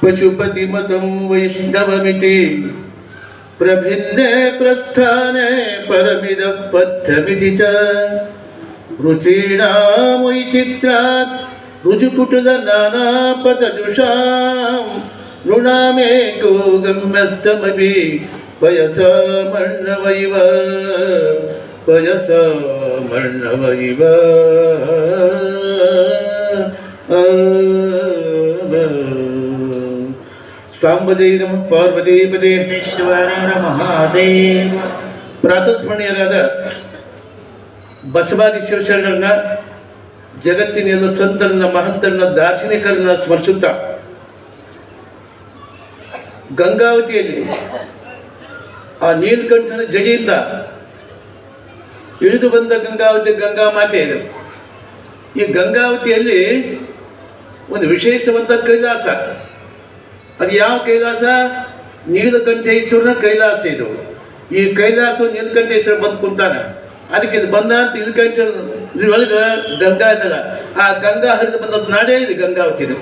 पशुपतिमतं वैष्णवमिति प्रभिन्ने प्रस्थाने परमिदः पथ्यमिति च रुचीणां वैचित्रात् रुजुकुटुलनानापतजुषां नृणामेको गम्यस्तमपि पयसामर्णवैव पयसामर्णवैव सांबदे नमः पार्वतीपदे ಈಶ್ವರ ಮಹಾದೇವ. ಪ್ರಾತಸ್ಮರಣೀಯರಾದ ಬಸವಾದಿ ಶಿವಶರಣರನ್ನ, ಜಗತ್ತಿನ ಎಲ್ಲ ಸಂತರನ್ನ, ಮಹಂತರನ್ನ, ದಾರ್ಶನಿಕರನ್ನ ಸ್ಮರಿಸುತ್ತಾ ಗಂಗಾವತಿಯಲ್ಲಿ ಆ ನೀಲಕಂಠನ ಜಡಿಯಿಂದ ಇಳಿದು ಬಂದ ಗಂಗಾವತಿ ಗಂಗಾ ಮಾತೆ ಇದೆ. ಈ ಗಂಗಾವತಿಯಲ್ಲಿ ಒಂದು ವಿಶೇಷವಾದ ಕೈಲಾಸ. ಅದು ಯಾವ ಕೈಲಾಸ? ನೀಲಕಂಠೇಶ್ವರನ ಕೈಲಾಸ ಇದು. ಈ ಕೈಲಾಸ ನೀಲಕಂಠೇಶ್ವರ ಬಂದು ಕುಂತಾನೆ. ಅದಕ್ಕೆ ಇದು ಬಂದ ಅಂತ ನೀಲಕಂಠ ಒಳಗೆ ಗಂಗಾ ಇದಲ್ಲ, ಆ ಗಂಗಾ ಹರಿದು ಬಂದ ನಾಡೇ ಇದು ಗಂಗಾವತಿದು.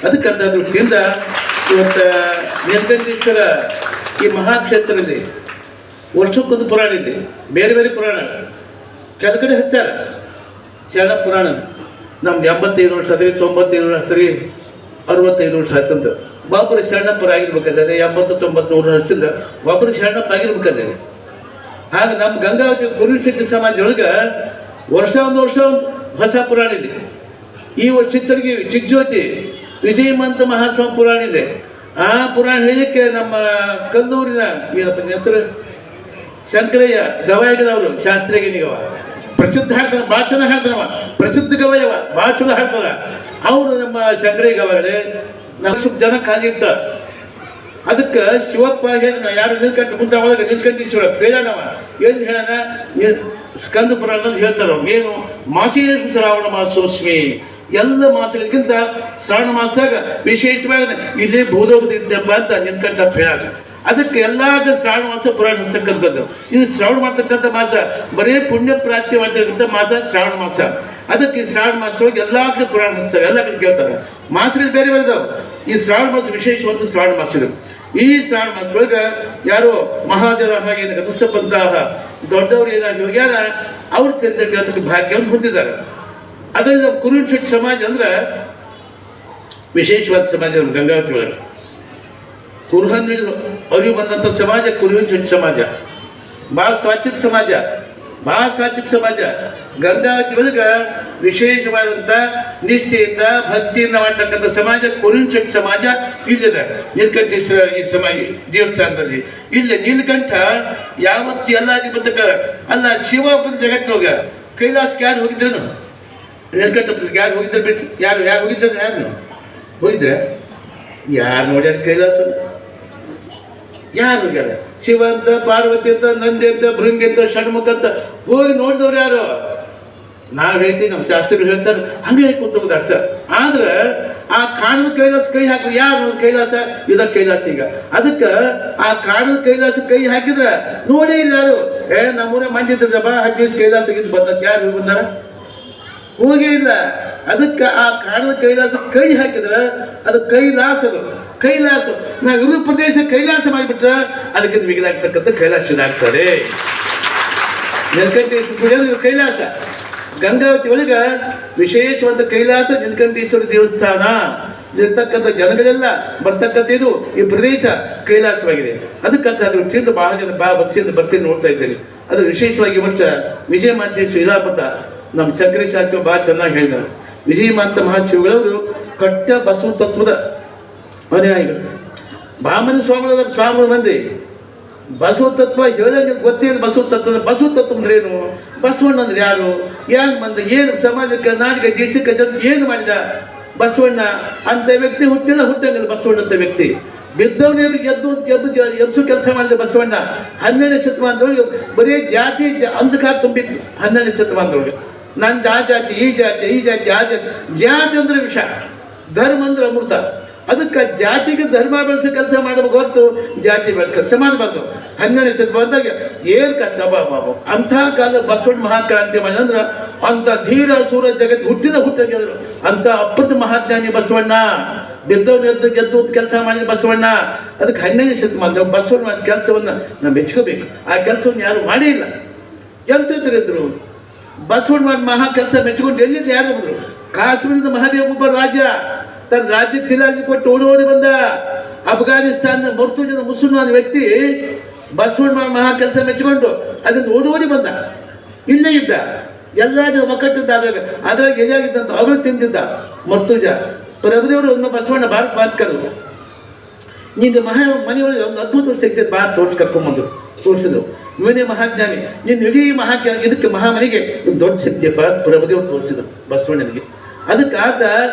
ಅದಕ್ಕಂತ ದೃಷ್ಟಿಯಿಂದ ಇವತ್ತು ನೀಲಕಂಠೇಶ್ವರ ಈ ಮಹಾಕ್ಷೇತ್ರದಲ್ಲಿ ವರ್ಷಕ್ಕೊಂದು ಪುರಾಣ ಇದೆ. ಬೇರೆ ಬೇರೆ ಪುರಾಣ ಕೆಲ ಕಡೆ ಹಚ್ಚಾರ. ಶರಣ ಪುರಾಣ ನಮ್ದು 85 ವರ್ಷ ಆದ್ರಿ, 95 ವರ್ಷ ಆದ್ರಿ, 65 ವರ್ಷ ಆಯ್ತಂತ. ಒಬ್ಬರು ಶರಣಪ್ಪರ ಆಗಿರ್ಬೇಕಾದ್ರೆ 80, 90, 100 ವರ್ಷದಿಂದ ಒಬ್ಬರು ಶರಣಪ್ಪ ಆಗಿರ್ಬೇಕಾದ್ರೆ. ಹಾಗೆ ನಮ್ಮ ಗಂಗಾವತಿ ಕುರುಶೆಟ್ಟಿ ಸಮಾಜ ಒಳಗೆ ವರ್ಷ ಒಂದು ಹೊಸ ಪುರಾಣ ಇದೆ. ಈ ಚಿತ್ರಗಿ ಚಿಜ್ಯೋತಿ ವಿಜಯಮಂತ ಮಹಾಸ್ವಾಮಿ ಪುರಾಣ ಇದೆ. ಆ ಪುರಾಣ ಹೇಳಲಿಕ್ಕೆ ನಮ್ಮ ಕಲ್ಲೂರಿನ ಏನಪ್ಪ ಹೆಸರು ಶಂಕರಯ್ಯ ಗವಾಯಿಗಳವರು, ಶಾಸ್ತ್ರಿಗಿನಿಗವ ಪ್ರಸಿದ್ಧ ಹಾಡ್ತಾನೆ, ಭಾಳ ಚೆನ್ನಾಗಿ ಹಾಡ್ತಾನವ, ಪ್ರಸಿದ್ಧ ಗವಾಯವ, ಭಾಳ ಚಲೋ ಹಾಡ್ತಾರ ಅವರು. ನಮ್ಮ ಶಂಕರಯ್ಯ ಗವಾಯಿಗಳೇ ನಮ್ಮ ಸ್ವಲ್ಪ ಜನ ಖಾಲಿ ಇರ್ತಾರೆ. ಅದಕ್ಕೆ ಶಿವಪ್ಪ ಹೇಳ ಯಾರು ನೀಲ್ಕಂಠ ಮುಂದೆ ಒಳಗೆ ನೀಲ್ಕಂಠೇಶ್ವರ ಹೇಳನವ ಏನು ಹೇಳನ? ಸ್ಕಂದ ಪುರಾಣ ಹೇಳ್ತಾರ ಏನು? ಮಾಸೇಶು ಶ್ರಾವಣ ಮಾಸೋಸ್ಮಿ, ಎಲ್ಲ ಮಾಸಗಳಿಗಿಂತ ಶ್ರಾವಣ ಮಾಸದಾಗ ವಿಶೇಷವಾಗಿ ಇದೇ ಭೂಲೋಕದಿದ್ದಪ್ಪ ಅಂತ ನೀಲ್ಕಂಠ ಹೇಳ. ಅದಕ್ಕೆ ಎಲ್ಲ ಶ್ರಾವಣ ಮಾಸ ಪುರಾಣ ಹಚ್ಚತಕ್ಕಂಥದ್ದು. ಇದು ಶ್ರಾವಣ ಮಾಡ್ತಕ್ಕಂಥ ಮಾಸ ಬರೀ ಪುಣ್ಯ ಪ್ರಾಪ್ತಿ ಮಾಡ್ತಕ್ಕಂಥ ಮಾಸ ಶ್ರಾವಣ ಮಾಸ. ಅದಕ್ಕೆ ಶ್ರಾವಣ ಮಾಸದೊಳಗೆ ಎಲ್ಲ ಕಡೆ ಪುರಾಣ ಹಚ್ತಾರೆ, ಎಲ್ಲ ಕಡೆ ಕೇಳ್ತಾರೆ. ಮಾಸಗಳು ಬೇರೆ ಬೇರೆ ಇದಾವೆ. ಈ ಶ್ರಾವಣ ಮಾಸ ವಿಶೇಷವಾದ ಶ್ರಾವಣ ಮಾಸಗಳು. ಈ ಶ್ರಾವಣ ಮಾಸದೊಳಗೆ ಯಾರೋ ಮಹಾಜನ ಹಾಗೆ ಗತಿಸಪ್ಪಂತಹ ದೊಡ್ಡವರು ಏನಾಗಿ ಹೋಗ್ಯಾರ, ಅವ್ರ ಚರಿತ್ರೆ ಕೇಳೋದಕ್ಕೆ ಭಾಗ್ಯವನ್ನು ಹೊಂದಿದ್ದಾರೆ. ಅದರಿಂದ ನಮ್ಮ ಕುರುಶೆಟ್ಟಿ ಸಮಾಜ ಅಂದ್ರೆ ವಿಶೇಷವಾದ ಸಮಾಜ. ನಮ್ಮ ಗಂಗಾವತಿ ಒಳಗೆ ಕುರುಹಂದಿರು ಅರಿವು ಬಂದಂಥ ಸಮಾಜ ಕುರುಶೆಟ್ಟಿ ಸಮಾಜ. ಭಾಳ ಸಾತ್ವಿಕ ಸಮಾಜ, ಭಾಳ ಸಾತ್ವಿಕ ಸಮಾಜ. ಗಂಗಾವತಿ ಒಳಗೆ ವಿಶೇಷವಾದಂಥ ನಿಷ್ಠೆಯಿಂದ ಭಕ್ತಿಯಿಂದ ಮಾಡ್ತಕ್ಕಂಥ ಸಮಾಜ ಕುರುಶೆಟ್ಟಿ ಸಮಾಜ ಇಲ್ಲಿದೆ. ನೀಲಕಂಠೇಶ್ವರ ಈ ಸಮಾಜ ದೇವಸ್ಥಾನದಲ್ಲಿ ಇಲ್ಲಿ ನೀಲಕಂಠ ಯಾವತ್ತು ಎಲ್ಲ ಬರ್ತಕ್ಕ ಅಲ್ಲ. ಶಿವ ಬಂದು ಜಗತ್ತೋಗ ಕೈಲಾಸಕ್ಕೆ ಯಾರು ಹೋಗಿದ್ರೇನು? ನೀಲಕಂಠ ಯಾರು ಹೋಗಿದ್ರು ಬಿಟ್ಟು ಯಾರು ಹೋಗಿದ್ರು? ಯಾರು ಹೋಗಿದ್ರೆ? ಯಾರು ನೋಡ್ಯಾರ ಕೈಲಾಸ? ಯಾರು ಹೋಗ್ಯಾರ? ಶಿವ ಅಂತ, ಪಾರ್ವತಿ ಅಂತ, ನಂದಿ ಅಂತ, ಭೃಂಗಿ ಅಂತ, ಷಣ್ಮುಖ ಅಂತ ಹೋಗಿ ನೋಡಿದವ್ರು ಯಾರು? ನಾವು ಹೇಳ್ತೀವಿ, ನಮ್ಮ ಶಾಸ್ತ್ರಿಗಳು ಹೇಳ್ತಾರೆ, ಹಂಗೆ ಹೇಳ್ಕೊತ ಅರ್ಥ. ಆದ್ರೆ ಆ ಕಾಣದ ಕೈಲಾಸ ಕೈ ಹಾಕಿ ಯಾರು ಕೈಲಾಸ? ಇದ ಕೈಲಾಸ. ಈಗ ಅದಕ್ಕೆ ಆ ಕಾಣದ ಕೈಲಾಸ ಕೈ ಹಾಕಿದ್ರೆ ನೋಡೇ ಇಲ್ಲ ಯಾರು. ನಮ್ಮೂರೇ ಮಂದಿದ್ರ ಬಾ ಹಾಕಿ ಕೈಲಾಸ ಬಂದತ್ ಯಾರು ಬಂದಾರ? ಹೋಗೇ ಇಲ್ಲ. ಅದಕ್ಕೆ ಆ ಕಾಣದ ಕೈಲಾಸ ಕೈ ಹಾಕಿದ್ರೆ ಅದು ಕೈಲಾಸದು. ಕೈಲಾಸ ನಾವು ಇರುವ ಪ್ರದೇಶ ಕೈಲಾಸ ಮಾಡಿಬಿಟ್ರೆ ಅದಕ್ಕಿಂತ ಮಿಗಿಲಾಗ್ತಕ್ಕಂಥ ಕೈಲಾಸದಾಗ್ತಾರೆ. ನೀಲಕಂಠೇಶ್ವರ ಕೈಲಾಸ. ಗಂಗಾವತಿ ಒಳಗೆ ವಿಶೇಷವಾದ ಕೈಲಾಸ ನೀಲಕಂಠೇಶ್ವರ ದೇವಸ್ಥಾನ. ಇರ್ತಕ್ಕಂಥ ಜನಗಳೆಲ್ಲ ಬರ್ತಕ್ಕಂಥ ಇದು ಈ ಪ್ರದೇಶ ಕೈಲಾಸವಾಗಿದೆ. ಅದಕ್ಕಂತ ದೃಷ್ಟಿಯಿಂದ ಬಹಳ ಜನ ಭಕ್ತಿಯಿಂದ ಬರ್ತೀನಿ ನೋಡ್ತಾ ಇದ್ದೇನೆ. ಅದು ವಿಶೇಷವಾಗಿ ವರ್ಷ ವಿಜಯಮಾಂತೇಶ್ವರ ಇಲಾಪದ ನಮ್ಮ ಶಂಕರ ಶಾಸ್ತ್ರಿ ಭಾಳ ಚೆನ್ನಾಗಿ ಹೇಳಿದ್ದಾರೆ. ವಿಜಯಮಾಂತ ಮಹಾಶಿವಗಳವರು ಕಟ್ಟ ಬಸವ ತತ್ವದ ಅನುಯಾಯಿಗಳು. ಬ್ರಾಹ್ಮಣ ಸ್ವಾಮಿಗಳ ಸ್ವಾಮಿಗಳ ಮಂದಿ ಬಸವ ತತ್ವ ಹೇಳಿದ್ರೆ ಗೊತ್ತೇನು? ಬಸವ ತತ್ವ ಅಂದ್ರೆ ಏನು? ಬಸವಣ್ಣ ಅಂದ್ರೆ ಯಾರು? ಏನು ಬಂದ? ಏನು ಸಮಾಜಕ್ಕೆ, ನಾಡಿಗೆ, ದೇಶಕ್ಕೆ, ಜನ ಏನು ಮಾಡಿದ ಬಸವಣ್ಣ? ಅಂತ ವ್ಯಕ್ತಿ ಹುಟ್ಟಂಗಿಲ್ಲ ಬಸವಣ್ಣ ಅಂತ ವ್ಯಕ್ತಿ. ಬಿದ್ದವನಿಗೆ ಎಬ್ಸು ಕೆಲಸ ಮಾಡಿದ ಬಸವಣ್ಣ 12ನೇ ಶತಮಾನದೊಳಗೆ ಬರೀ ಜಾತಿ ಅಂಧಕಾರ ತುಂಬಿತ್ತು. 12ನೇ ಶತಮಾನದೊಳಗೆ ನಂದು ಆ ಜಾತಿ, ಈ ಜಾತಿ, ಈ ಜಾತಿ, ಆ ಜಾತಿ. ಜಾತಿ ಅಂದ್ರೆ ವಿಷ, ಧರ್ಮ ಅಂದ್ರೆ ಅಮೃತ. ಅದಕ್ಕೆ ಜಾತಿಗೆ ಧರ್ಮ ಬೆಳೆಸೋ ಕೆಲಸ ಮಾಡಬೇಕು ಹೊರತು ಜಾತಿ ಬೆಳೆಸ ಕೆಲಸ ಮಾಡಬಾರ್ದು. 12ನೇ ಶತಮಾನದಾಗ ಏನು ಕಷ್ಟ ಬಾಬು. ಅಂಥ ಕಾಲ ಬಸವಣ್ಣ ಮಹಾಕ್ರಾಂತಿ ಮಾಡಿದ್ರೆ ಅಂಥ ಧೀರ ಸೂರ ಜಗತ್ತು ಹುಟ್ಟಿದ್ರು. ಅಂಥ ಅಪ್ರತ ಮಹಾಜ್ಞಾನಿ ಬಸವಣ್ಣ ಗೆದ್ದವ್ನು ಗೆದ್ದು ಅಂತ ಕೆಲಸ ಮಾಡಿದ ಬಸವಣ್ಣ. ಅದಕ್ಕೆ 12ನೇ ಶತಮಾನದ ಬಸವಣ್ಣ ಮಾಡಿದ ಕೆಲಸವನ್ನು ನಾವು ಮೆಚ್ಕೋಬೇಕು. ಆ ಕೆಲಸವನ್ನು ಯಾರು ಮಾಡೇ ಇಲ್ಲ. ಎಂತಿದ್ರು ಬಸವಣ್ಣ ಮಾಡಿ ಮಹಾ ಕೆಲಸ ಮೆಚ್ಕೊಂಡು ಎಲ್ಲಿಂದ ಯಾರು ಬಂದರು? ಕಾಶ್ಮೀರದ ಮಹಾದೇವ ಒಬ್ಬ ರಾಜ ತನ್ನ ರಾಜ್ಯಕ್ಕೆ ತಿಲಾಗಿ ಕೊಟ್ಟು ಓಡಿ ಬಂದ. ಅಫ್ಘಾನಿಸ್ತಾನದ ಮರ್ತುಜನ ಮುಸಲ್ಮಾನ ವ್ಯಕ್ತಿ ಬಸವಣ್ಣ ಮಹಾ ಕೆಲಸ ಮೆಚ್ಚಿಕೊಂಡು ಅದನ್ನು ಓಡಿ ಬಂದ. ಇಲ್ಲೇ ಇದ್ದ, ಎಲ್ಲ ಜನ ಒಕ್ಕಟ್ಟಿದ್ದ. ಅದ್ರಾಗ ಎಜಾಗಿದ್ದಂತ ಅವರು ತಿಂದಿದ್ದ ಮರ್ತುಜ. ಪ್ರಭುದೇವರು ಒಂದು ಬಸವಣ್ಣ ಭಾರತ ಬಾತ್ಕರು ನಿನ್ನ ಮನೆಯೊಳಗೆ ಒಂದು ಅದ್ಭುತ ಶಕ್ತಿ ಬಾ ತೋರಿಸಿದ್ರು. ಇವನೇ ಮಹಾಜ್ಞಾನಿ, ನಿನ್ನ ಇಡೀ ಮಹಾಜ್ಞಾನಿ ಇದಕ್ಕೆ ಮಹಾಮನಿಗೆ ಒಂದು ದೊಡ್ಡ ಶಕ್ತಿಯಪ್ಪ ಪ್ರಭುದೇವರು ತೋರಿಸಿದ್ರು ಬಸವಣ್ಣನಿಗೆ. ಅದಕ್ಕೆ ಆತ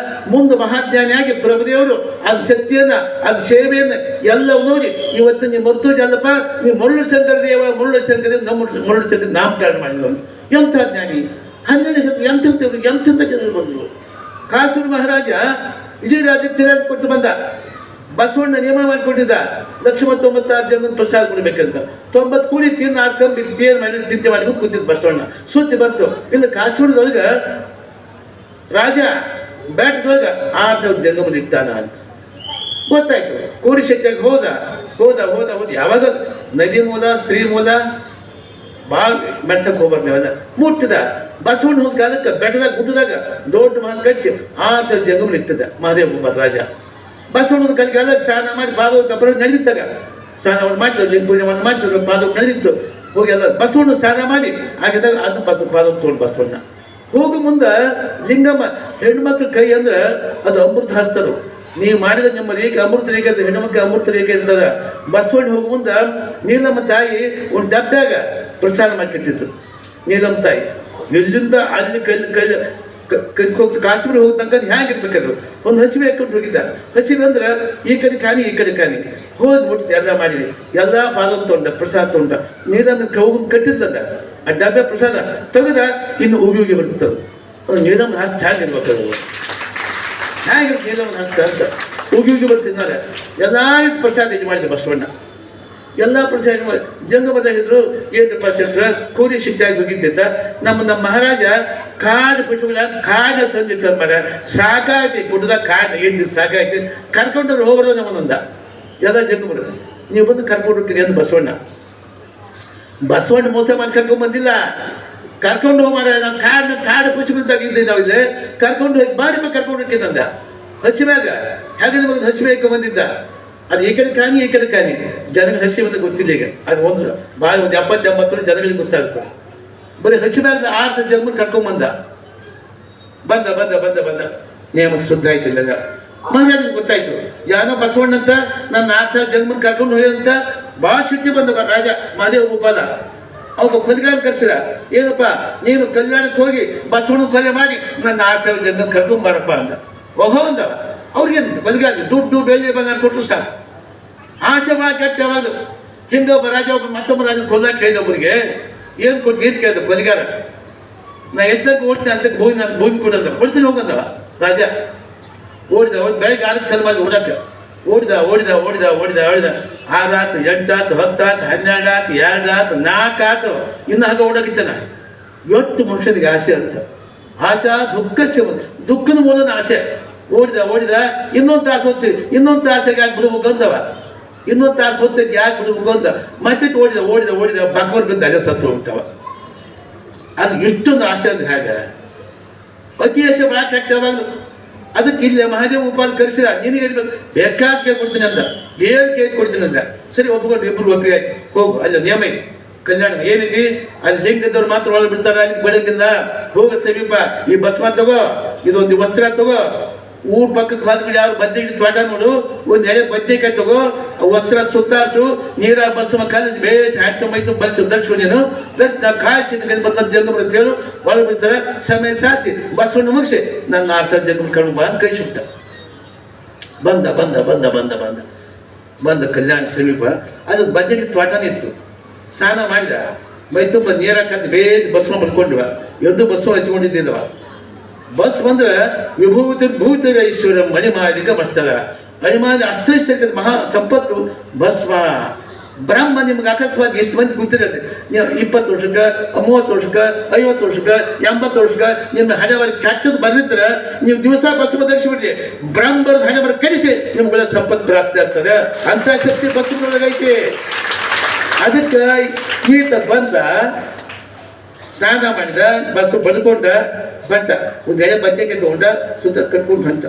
ಮುಂದೆ ಮಹಾಜ್ಞಾನಿಯಾಗಿ ಪ್ರಭುದೇವರು ಅದು ಶಕ್ತಿಯನ್ನ ಅದು ಸೇವೆಯನ್ನ ಎಲ್ಲ ನೋಡಿ ಇವತ್ತು ನೀವು ಮರ್ತೂಜ ಅಲ್ಲಪ್ಪ, ನೀವು ಮರುಳು ಶಂಕರ ದೇವ ನಮ್ಮ ಮರುಳು ಶಂಕರ ನಾಮಕರಣ ಮಾಡಿದ್ರು. ಎಂಥ ಜ್ಞಾನಿ! 12ನೇ ಶತಮಾನ ಎಂಥ ಜನರು ಬಂದರು. ಕಾಸೂರು ಮಹಾರಾಜ ಇಡೀ ರಾಜ್ಯಕ್ಕೆ ತಿರಾಗಿ ಕೊಟ್ಟು ಬಂದ. ಬಸವಣ್ಣ ನಿಯಮ ಮಾಡಿಕೊಟ್ಟಿದ್ದ 196 ಜನ ಪ್ರಸಾದ ಕೊಡ್ಬೇಕಂತ. 90 ಕೂಡಿ ತಿನ್ನು ಹಾಕೊಂಡು ಏನು ಮಾಡಿ ಚಿಂತೆ ಮಾಡ್ಕೊಂಡು ಕೂತಿದ್ದು ಬಸವಣ್ಣ. ಸುದ್ದಿ ಬಂತು, ಇನ್ನು ಕಾಸೂರದೊಳಗೆ ರಾಜ ಬ್ಯಾಟದೊಳಗೆ 6,000 ಜಂಗಮನ ಇಡ್ತಾನ ಅಂತ ಗೊತ್ತಾಯ್ತು. ಕೋಡಿ ಶಕ್ತಿಯಾಗಿ ಹೋದ ಯಾವಾಗ ನದಿ ಮೂಲ ಸ್ತ್ರೀ ಮೂಲ ಭಾಳ ಮೆಣಸಕ್ಕೆ ಹೋಗ್ಬಾರ್ದು. ಅವೆಲ್ಲ ಮುಟ್ಟಿದ ಬಸವಣ್ಣ ಹೋದ ಕಾಲಕ್ಕೆ ಬೆಟ್ಟದಾಗ ಗುಡ್ಡದಾಗ ದೊಡ್ಡ ಮಹಲ್ ಕಟ್ಟಿಸಿ 6,000 ಜಂಗಮನ ಇರ್ತದ ಮಹಾದೇವ ಒಬ್ಬ ರಾಜ. ಬಸವಣ್ಣನ ಕಲಿಗಾಲ ಸ್ನಾನ ಮಾಡಿ ಪಾದ ಕಬ್ಬರ ನಡೆದಿತ್ತಾಗ ಸ್ನಾನ ಮಾಡ್ತಿದ್ರು, ಲಿಂಗ ಪೂಜೆ ಮಾಡ್ತಿದ್ರು, ಪಾದ ನಡೆದಿತ್ತು. ಹೋಗಿ ಎಲ್ಲ ಬಸವಣ್ಣ ಸ್ನಾನ ಮಾಡಿ ಆಗಿದ್ದಾಗ ಅದನ್ನ ಪಾದ ತೊಗೊಂಡು ಬಸವಣ್ಣ ಹೋಗು ಮುಂದೆ ಲಿಂಗಮ್ಮ ಹೆಣ್ಮಕ್ಳ ಕೈ ಅಂದ್ರೆ ಅದು ಅಮೃತ ಹಸ್ತರು. ನೀವು ಮಾಡಿದ ನಿಮ್ಮ ರೇಖೆ ಅಮೃತ ರೇಖೆ ಅಂತ ಹೆಣ್ಮಕ್ಳು ಅಮೃತ ರೇಖೆ ಇರ್ತದ. ಬಸವಣ್ಣ ಹೋಗು ಮುಂದೆ ನೀಲಮ್ಮ ತಾಯಿ ಒಂದು ಡಬ್ಬ್ಯಾಗ ಪ್ರಸಾದ ಮಾಡಿಟ್ಟಿತ್ತು. ನೀಲಮ್ಮ ತಾಯಿ ಎಲ್ಲಿಂದ ಅಲ್ಲಿ ಹೋಗ್ತು ಕಾಶ್ಮೀರ ಹೋಗಿ ತನಕ ಹ್ಯಾಂಗಿರ್ಬೇಕದು ಒಂದು ಹಸಿವೆ ಹಾಕೊಂಡು ಹೋಗಿದ್ದ. ಹಸಿವೆ ಅಂದ್ರೆ ಈ ಕಡೆ ಕಾನಿ ಹೋಗ್ಬಿಟ್ಟು ಎಲ್ಲ ಮಾಡಿದೆ. ಎಲ್ಲ ಪಾದ ತೊಗೊಂಡ ಪ್ರಸಾದ ತೊಗೊಂಡ ನೀರನ್ನು ಹೋಗಿ ಕಟ್ಟಿದ್ದದ ಆ ಡಬ್ಬೆ ಪ್ರಸಾದ ತೆಗೆದ ಇನ್ನು ಉಗಿ ಬರ್ತಿತ್ತದು. ಅದು ನೀರನ್ನು ಹಸ್ತ ಹ್ಯಾಂಗಿರ್ಬೇಕದು ಹೇಗಿರುತ್ತೆ ನೀಲಮ್ಮನ ಹಸ್ತ ಅಂತ ಉಗಿ ಬರ್ತಿದ್ದಾರೆ. ಎಲ್ಲ ಪ್ರಸಾದ ಇದು ಮಾಡಿದೆ ಬಸವಣ್ಣ. ಎಲ್ಲ ಪ್ರಸಾದ ಮಾಡಿ ಜಂಗಮದ ಹೇಳಿದ್ರು ಏನಪ್ಪ ಸೆಟ್ರ ಕೂಲಿ ಶಿಟ್ಟಾಗಿ ಹೋಗಿದ್ದಿದ್ದ. ನಮ್ಮ ಮಹಾರಾಜ ಕಾಡು ಪಶುಗಳ ಕಾಡ ತಂದಿಟ್ಟ ಮರ ಸಾಕಾಯ್ತಿ ಗುಡ್ಡದಾಗ ಕಾಡು ಏನಿದ್ದು ಸಾಕಾಯ್ತಿ ಕರ್ಕೊಂಡ್ರು ಹೋಗೋದು ನಮ್ಮನ್ನೊಂದ. ಎಲ್ಲ ಜಂಗಮರು ನೀವು ಬಂದು ಕರ್ಕೊಂಡು ಹೋಗ್ತೀನಿ ಅಂತ ಬಸವಣ್ಣ ಮೋಸ ಮಾಡಿ ಕರ್ಕೊಂಡ್ ಬಂದಿಲ್ಲ. ಕರ್ಕೊಂಡು ಹೋಗಾರ ನಾವು ಕಾಡು ಪಶುಗಳಿದ್ದಾಗ ಇದ್ದೀವಿ ನಾವು ಇಲ್ಲಿ ಕರ್ಕೊಂಡು ಹೋಗಿ ಬಾರಿ ಕರ್ಕೊಂಡು ಹೋಗ್ತಿದ್ದಂದ. ಹಸಿವಾಗ ಹೇಗೆ ನಮಗೆ ಹಸಿವೆ ಬಂದಿದ್ದ. ಅದು ಈ ಕಡೆ ಕಾನಿ ಜನಗಳಿಗೆ ಹಸಿ ಒಂದು ಗೊತ್ತಿಲ್ಲ. ಈಗ ಅದು ಒಂದು ಭಾಳ ಒಂದು 70-80 ಜನಗಳಿಗೆ ಗೊತ್ತಾಗ್ತದೆ. ಬರೀ ಹಸಿವಾಗ 6,000 ಜನ ಕರ್ಕೊಂಡ್ ಬಂದ ನೇಮಕ್ಕೆ ಶುದ್ಧ ಆಯ್ತಿಲ್ಲ. ಮಹಾರಾಜನಿಗೆ ಗೊತ್ತಾಯ್ತು ಯಾನೋ ಬಸವಣ್ಣ ಅಂತ ನನ್ನ 6,000 ಜನ ಕರ್ಕೊಂಡು ಹೋಗಿ ಅಂತ ಭಾಳ ಸಿಟ್ಟಿ ಬಂದ ರಾಜ ಮಹಾದೇವ ಗೋಪಾಲ. ಅವಾಗ ಮದುಗಾನ ಕರ್ಸಿದ, ಏನಪ್ಪ ನೀನು ಕಲ್ಯಾಣಕ್ಕೆ ಹೋಗಿ ಬಸವಣ್ಣ ಕೊಲೆ ಮಾಡಿ ನನ್ನ 6,000 ಜನ ಕರ್ಕೊಂಬಾರಪ್ಪ ಅಂತ. ಅಂದವ ಅವ್ರಿಗೇನು ಮದುಗಾಗ ದುಡ್ಡು ಬೇಳೆ ಬಂಗಾರ ಕೊಟ್ಟರು ಸಾಕು. ಆಸೆ ಭಾಳ ಕೆಟ್ಟವಾದ್ರು. ಹಿಂಗೆ ಒಬ್ಬ ರಾಜ ಮತ್ತೊಬ್ಬ ರಾಜನ ಕೊಲ್ಲಕ್ಕೆ ಕೇಳಿದ ಒಬ್ಬರಿಗೆ ಏನು ಕೊಟ್ಟು ಏನು ಕೇಳಿದ ಮದುಗಾರ. ನಾ ಎದ್ದಕ್ಕೆ ಓಡ್ತೀನಿ ಅಂತಕ್ಕೆ ಭೂಮಿ ಕೊಡಂದ ಕೊಡ್ತೀನಿ ಹೋಗಂದವ ರಾಜ. ಓಡಿದ ಬೆಳಗ್ಗೆ 6ಕ್ಕೆ ಸಲ ಮಾಡಿ ಓಡಿದ 6 ಆತು 8 ಆತು 10 ಆತು 12 ಆತು 2 ಆತು 4 ಆತು ಇನ್ನು ಹಾಗೆ ಓಡಾಕಿತ್ತಾನ. ಎಷ್ಟು ಮನುಷ್ಯನಿಗೆ ಆಸೆ ಅಂತ. ಆಸೆ ದುಃಖದ ಮೂಲದ ಆಸೆ. ಓಡಿದ ಇನ್ನೊಂದು ತಾಸು ಹೋಗ್ತೀವಿ, ಇನ್ನೊಂದು ತಾಸಿಗೆ ಯಾಕೆ ಬಿಡ್ಬೇಕು ಅಂದವ. ಇನ್ನೊಂದು ತಾಸು ಹೋಗ್ತೈತಿ ಯಾಕೆ ಬಿಡ್ಬೇಕು ಅಂದ ಮತ್ತೆ ಓಡಿದ ಬಕ್ಕವರ್ ಬಿದ್ದ ಅಲ್ಲೇ ಸತ್ತು ಹೋಗ್ತಾವ. ಅದು ಇಷ್ಟೊಂದು ಆಸೆ ಅಂದ್ರೆ ಹೇಗೆ ಅತಿ ಆಸೆ ಬ್ಲಾಕ್ ಆಗ್ತಾವಾಗಲು. ಅದಕ್ಕೆ ಇಲ್ಲೇ ಮಹಾದೇವ ಉಪಾಲ ಕರೆಸಿದ, ನಿನಗೆ ಬೇಕಾದ ಕೇಳ್ಕೊಡ್ತೀನಿ ಅಂದ. ಏನು ಕೇಳ್ಕೊಡ್ತೀನಿ ಅಂದ. ಸರಿ ಒಪ್ಕೊಂಡು ಇಬ್ಬರು ಒಪ್ಪಿಗೆ ಆಯ್ತು, ಹೋಗು ಅಲ್ಲಿ ನಿಯಮ ಐತಿ ಕಲ್ಯಾಣ ಏನಿದೆ ಅಲ್ಲಿ ಲಿಂಗದವ್ರು ಮಾತ್ರ ಒಳಗೆ ಬಿಡ್ತಾರೆ, ಅಲ್ಲಿ ಬೆಳಗಿಲ್ಲ ಹೋಗೋದು ಸಮೀಪ. ಈ ಬಸ್ ತಗೋ, ಇದೊಂದು ವಸ್ತ್ರ ತಗೋ, ಊರ್ ಪಕ್ಕಕ್ಕೆ ಹೋದ್ಮೇಲೆ ಯಾರು ಬದ್ನೆಕಾಯಿ ತೋಟ ನೋಡು, ಒಂದು ಎಳೆ ಬದ್ನೆಕಾಯಿ ತಗೋ, ವಸ್ತ್ರ ಸುತ್ತಾಡ್ಸು, ನೀರ ಬಸ್ ಕಲಿಸಿ ಬೇಸ್ ಹಾಡ್ತು ಮೈತು ಬಲ್ಸು ದರ್ಶು ನೀನು ಕಾಯಿಸಿ ಬಂದ ಜಂಗಮ ಅಂತ ಹೇಳು ಒಳಗೆ ಬಿಡ್ತಾರೆ. ಸಮಯ ಸಾಧಿಸಿ ಬಸ್ಸನ್ನು ಮುಗಿಸಿ ನನ್ನ 6,000 ಜಂಗಮ ಕಣ್ಣು ಬಾ ಅಂತ ಕಳಿಸಿಬಿಟ್ಟ. ಬಂದ ಕಲ್ಯಾಣ ಸಮೀಪ ಅದು ಬದ್ನೆಕಾಯಿ ತೋಟನೇ ಇತ್ತು. ಸ್ನಾನ ಮಾಡಿದ, ಮೈ ತುಂಬ ನೀರು ಹಾಕಂತ ಬೇಸ್ ಬಸ್ ಬರ್ಕೊಂಡಿವ. ಎಂದು ಬಸ್ಸು ಹಚ್ಕೊಂಡಿದ್ದವ. ಬಸ್ ಬಂದ್ರೆ ವಿಭೂತಿ ಐಶ್ವರ್ಯ ಮಣಿಮಾಲಿಕ ಮಾಡ್ತಾರ. ಮಣಿಮಾಲಿ ಅರ್ಥೈಶ್ವರ್ಯದ ಮಹಾ ಸಂಪತ್ತು ಭಸ್ಮ. ಬ್ರಹ್ಮ ನಿಮ್ಗೆ ಅಕಸ್ಮಾತ್ ಎಷ್ಟು ಮಂದಿ ಕೂತಿರತ್ತೆ ನೀವು 20 ವರ್ಷಕ್ಕೆ 30 ವರ್ಷಕ್ಕೆ 50 ವರ್ಷಕ್ಕೆ 80 ವರ್ಷಕ್ಕೆ ನಿಮ್ಮ ಹಣೆವರೆಗೆ ಕೆಟ್ಟದ್ದು ಬಂದಿದ್ರೆ ನೀವು ದಿವಸ ಬಸವ ಧರಿಸಿಬಿಡ್ರಿ ಬ್ರಹ್ಮರದ ಹಣೆವರ ಕಲಿಸಿ ನಿಮ್ಗಳ ಸಂಪತ್ತು ಪ್ರಾಪ್ತಿ ಆಗ್ತದೆ ಅಂತ ಶಕ್ತಿ ಬಸವನೊಳಗೈತಿ. ಅದಕ್ಕೆ ಈತ ಬಂದ ಸ್ನಾನ ಮಾಡಿದ ಬಸ್ಸು ಬಡ್ಕೊಂಡ ಬಂಟ ಒಂದು ಎಳೆ ಬದ್ದೆಗೆ ತಗೊಂಡ ಸುತ್ತ ಕಟ್ಕೊಂಡು ಹೊಂಟ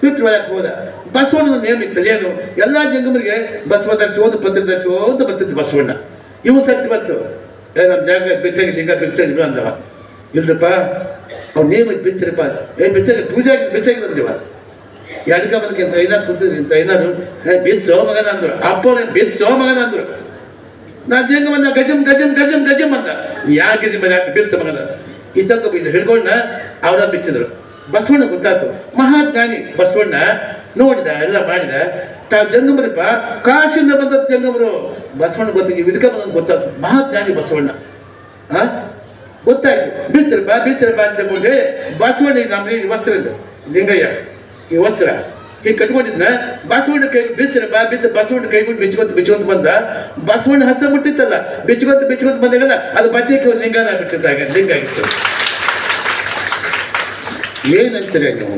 ಬಿಟ್ಟು ಒಳಕ್ಕೆ ಹೋದ. ಬಸವಣ್ಣನ ನೇಮ ಇತ್ತಲ್ಲ ಏನು ಎಲ್ಲ ಜಂಗಮರಿಗೆ ಬಸವ ಧರಿಸಿ ಒಂದು ಪತ್ರ ಧರಿಸಿ ಅಂತ ಬರ್ತಿದ್ದು ಬಸವಣ್ಣ. ಇವು ಸತ್ಯ ಬಂತು ನಮ್ಮ ಜಾಗ ಬೆಚ್ಚಾಗಿ ಲಿಂಗ ಬೆಚ್ಚಾಗಿದ್ರು ಅಂದವ. ಇಲ್ರಪ್ಪ ಅವ್ರು ನೇಮ ಬೆಚ್ಚರಪ್ಪ ಬೆಚ್ಚಾಗಿ ಪೂಜೆ ಬೆಚ್ಚಾಗಿ ಬಂದಿವ ಎಡ್ಕ ಬಂದಕ್ಕೆ ಅಂತ ಐನಾರು ಕೂತಿದ್ರಿ ಅಂತ ಐನಾರು ಬೆಚ್ಚೋ ಮಗನ ಅಂದ್ರು. ಅಪ್ಪ ಬೆಚ್ಚೋ ಮಗನ ಅಂದ್ರು. ನಾ ಜಂಗ ಬಂದ ಗಜಮ್ ಗಜಮ್ ಗಜಮ್ ಗಜಮ್ ಅಂತ ಯಾ ಗಜಮ್ ಯಾಕೆ ಬೆಚ್ಚ ಮಗನ ಈ ಚಂಕ ಬೀಜ ಹಿಡ್ಕೊಂಡ ಅವರ ಬೆಚ್ಚಿದ್ರು. ಬಸವಣ್ಣ ಗೊತ್ತಾಯ್ತು ಮಹಾಜ್ಞಾನಿ ಬಸವಣ್ಣ ನೋಡಿದ ಎಲ್ಲ ಮಾಡಿದ ತಾವು ಜಂಗಮರಪ್ಪ ಕಾಶಿಂದ ಬಂದದ್ದು ಜಂಗಮರು ಬಸವಣ್ಣ ಗೊತ್ತಿಗೆ ಇದಕ್ಕೆ ಬಂದದ್ದು ಗೊತ್ತಾಯ್ತು ಮಹಾಜ್ಞಾನಿ ಬಸವಣ್ಣ ಗೊತ್ತಾಯ್ತು. ಬೀಚರಪ್ಪ ಅಂತ ಕೊಂಡ್ರೆ ಬಸವಣ್ಣ ನಮ್ಗೆ ಈ ವಸ್ತ್ರ ಇದೆ ಲಿಂಗಯ್ಯ ಈ ವಸ್ತ್ರ ಈಗ ಕಟ್ಕೊಂಡಿದ್ನ ಬಸವಣ್ಣ ಕೈ ಬೀಚರಪ್ಪ ಬಸವಣ್ಣ ಕೈಬಿಟ್ಟು ಬಿಚ್ಕೊಂತ ಬಂದ. ಬಸವಣ್ಣ ಹಸ್ತ ಮುಟ್ಟಿತ್ತಲ್ಲ ಬಿಚ್ಕೊಂತ ಬಂದಾಗಲ್ಲ ಅದು ಬದ್ದಕ್ಕೆ ಲಿಂಗನ ಬಿಟ್ಟಿದ್ದಾಗ ಲಿಂಗ ಆಗಿತ್ತು. ಏನಂತಾರೆ ನೀವು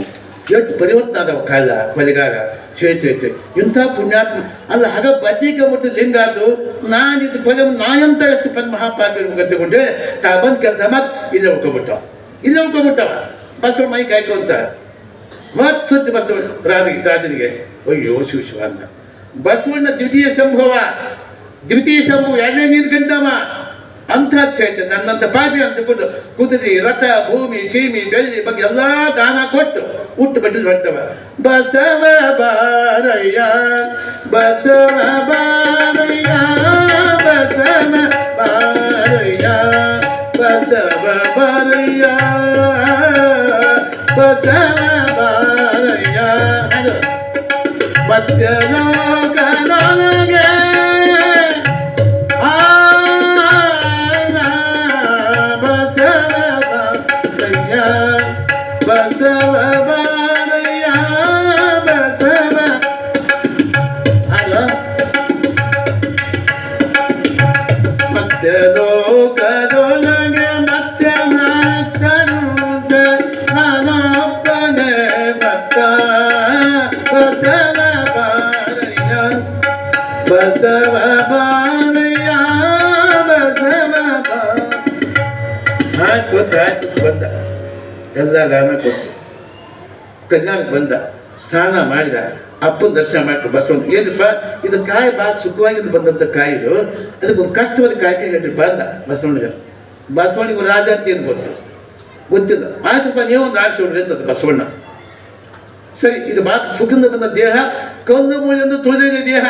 ಎಷ್ಟು ಪರಿವರ್ತನೆ ಆದವ ಕಾಲ ಬಲಿಗಾರ ಚೇತೈತೆ ಇಂಥ ಪುಣ್ಯಾತ್ಮ ಅಲ್ಲ ಹಾಗ ಬದ್ನಿಕೆ ಮತ್ತು ಲಿಂಗ ಅದು ನಾನಿದು ಪದ ನಾನಂತ ಎಷ್ಟು ಪದ ಮಹಾಪಾಪ ಇರ್ಬೇಕು ಅಂತಕೊಂಡ್ರೆ ತಾ ಬಂದು ಕೆಲಸ ಮಾಡಿ ಇಲ್ಲೇ ಉಳ್ಕೊಂಬಿಟ್ಟವ ಬಸವಣ್ಣ ಮೈ ಕಾಯ್ಕೊಂತ ಮತ್ ಸುದ್ದಿ ಬಸವಣ್ಣ ರಾಜನಿಗೆ ಅಯ್ಯೋ ಶಿವ ಅಂತ ಬಸವಣ್ಣ ದ್ವಿತೀಯ ಸಂಭವ ಎರಡನೇ ನೀರು ಗಂಡವ ಅಂಥ ಚೈತ್ಯ ನನ್ನಂತ ಪಾಪಿ ಅಂತಕೊಂಡು ಕುದುರೆ ರಥ ಭೂಮಿ ಸೀಮಿ ಬೆಳ್ಳಿ ಬಗ್ಗೆ ಎಲ್ಲ ದಾನ ಕೊಟ್ಟು ಹುಟ್ಟು ಬಟ್ಟಲು ಹೊಟ್ಟವ. ಬಸವ ಬಾರಯ್ಯ ಬಸವ ಬಾರಯ್ಯ ಬಸವ ಬಾರಯ್ಯ ಬಸವ ಬಾರಯ್ಯ ಬಸವ ಬಾರಯ್ಯ ಮಧ್ಯಲೋಕದೊಳಗೆ ಬಸವ ಬಾರಯ್ಯ ಬಸವ ಮತ್ತೆ ಲೋಕದೊಳಗೆ ಮತ್ತೆ ನಾನೊಬ್ಬನೇ ಭಕ್ತ ಬಸವ ಬಾರಯ್ಯ ಬಸವ ಬಾರಯ್ಯ ಬಸವ ಆಯ್ತು ಬಂದ ಎಲ್ಲ ದಾನ ಕೊಟ್ಟು ಕಲ್ಯಾಣಕ್ಕೆ ಬಂದ ಸ್ನಾನ ಮಾಡಿದ ಅಪ್ಪನ ದರ್ಶನ ಮಾಡ್ಕೊಂಡು ಬಸವಣ್ಣ ಏನಪ್ಪ ಇದು ಕಾಯಿ ಭಾಳ ಸುಖವಾಗಿದ್ದು ಬಂದಂಥ ಕಾಯಿದು ಅದಕ್ಕೊಂದು ಕಷ್ಟವಾದ ಕಾಯಿಕೆ ಹೇಳ್ರಿಪ್ಪ ಅಂದ ಬಸವಣ್ಣಿಗೆ ರಾಜ ಅಂತ ಏನು ಗೊತ್ತಿಲ್ಲ ಆಯ್ತಪ್ಪ ನೀವೊಂದು ಆಶೆ ಹೊಡ್ರಿ ಅಂತದ್ದು ಬಸವಣ್ಣ. ಸರಿ ಇದು ಭಾಳ ಸುಖದಿಂದ ಬಂದ ದೇಹ ಕಲ್ಲು ಮುಳಿಯೊಂದು ತುಳಿದಿದೆ ದೇಹ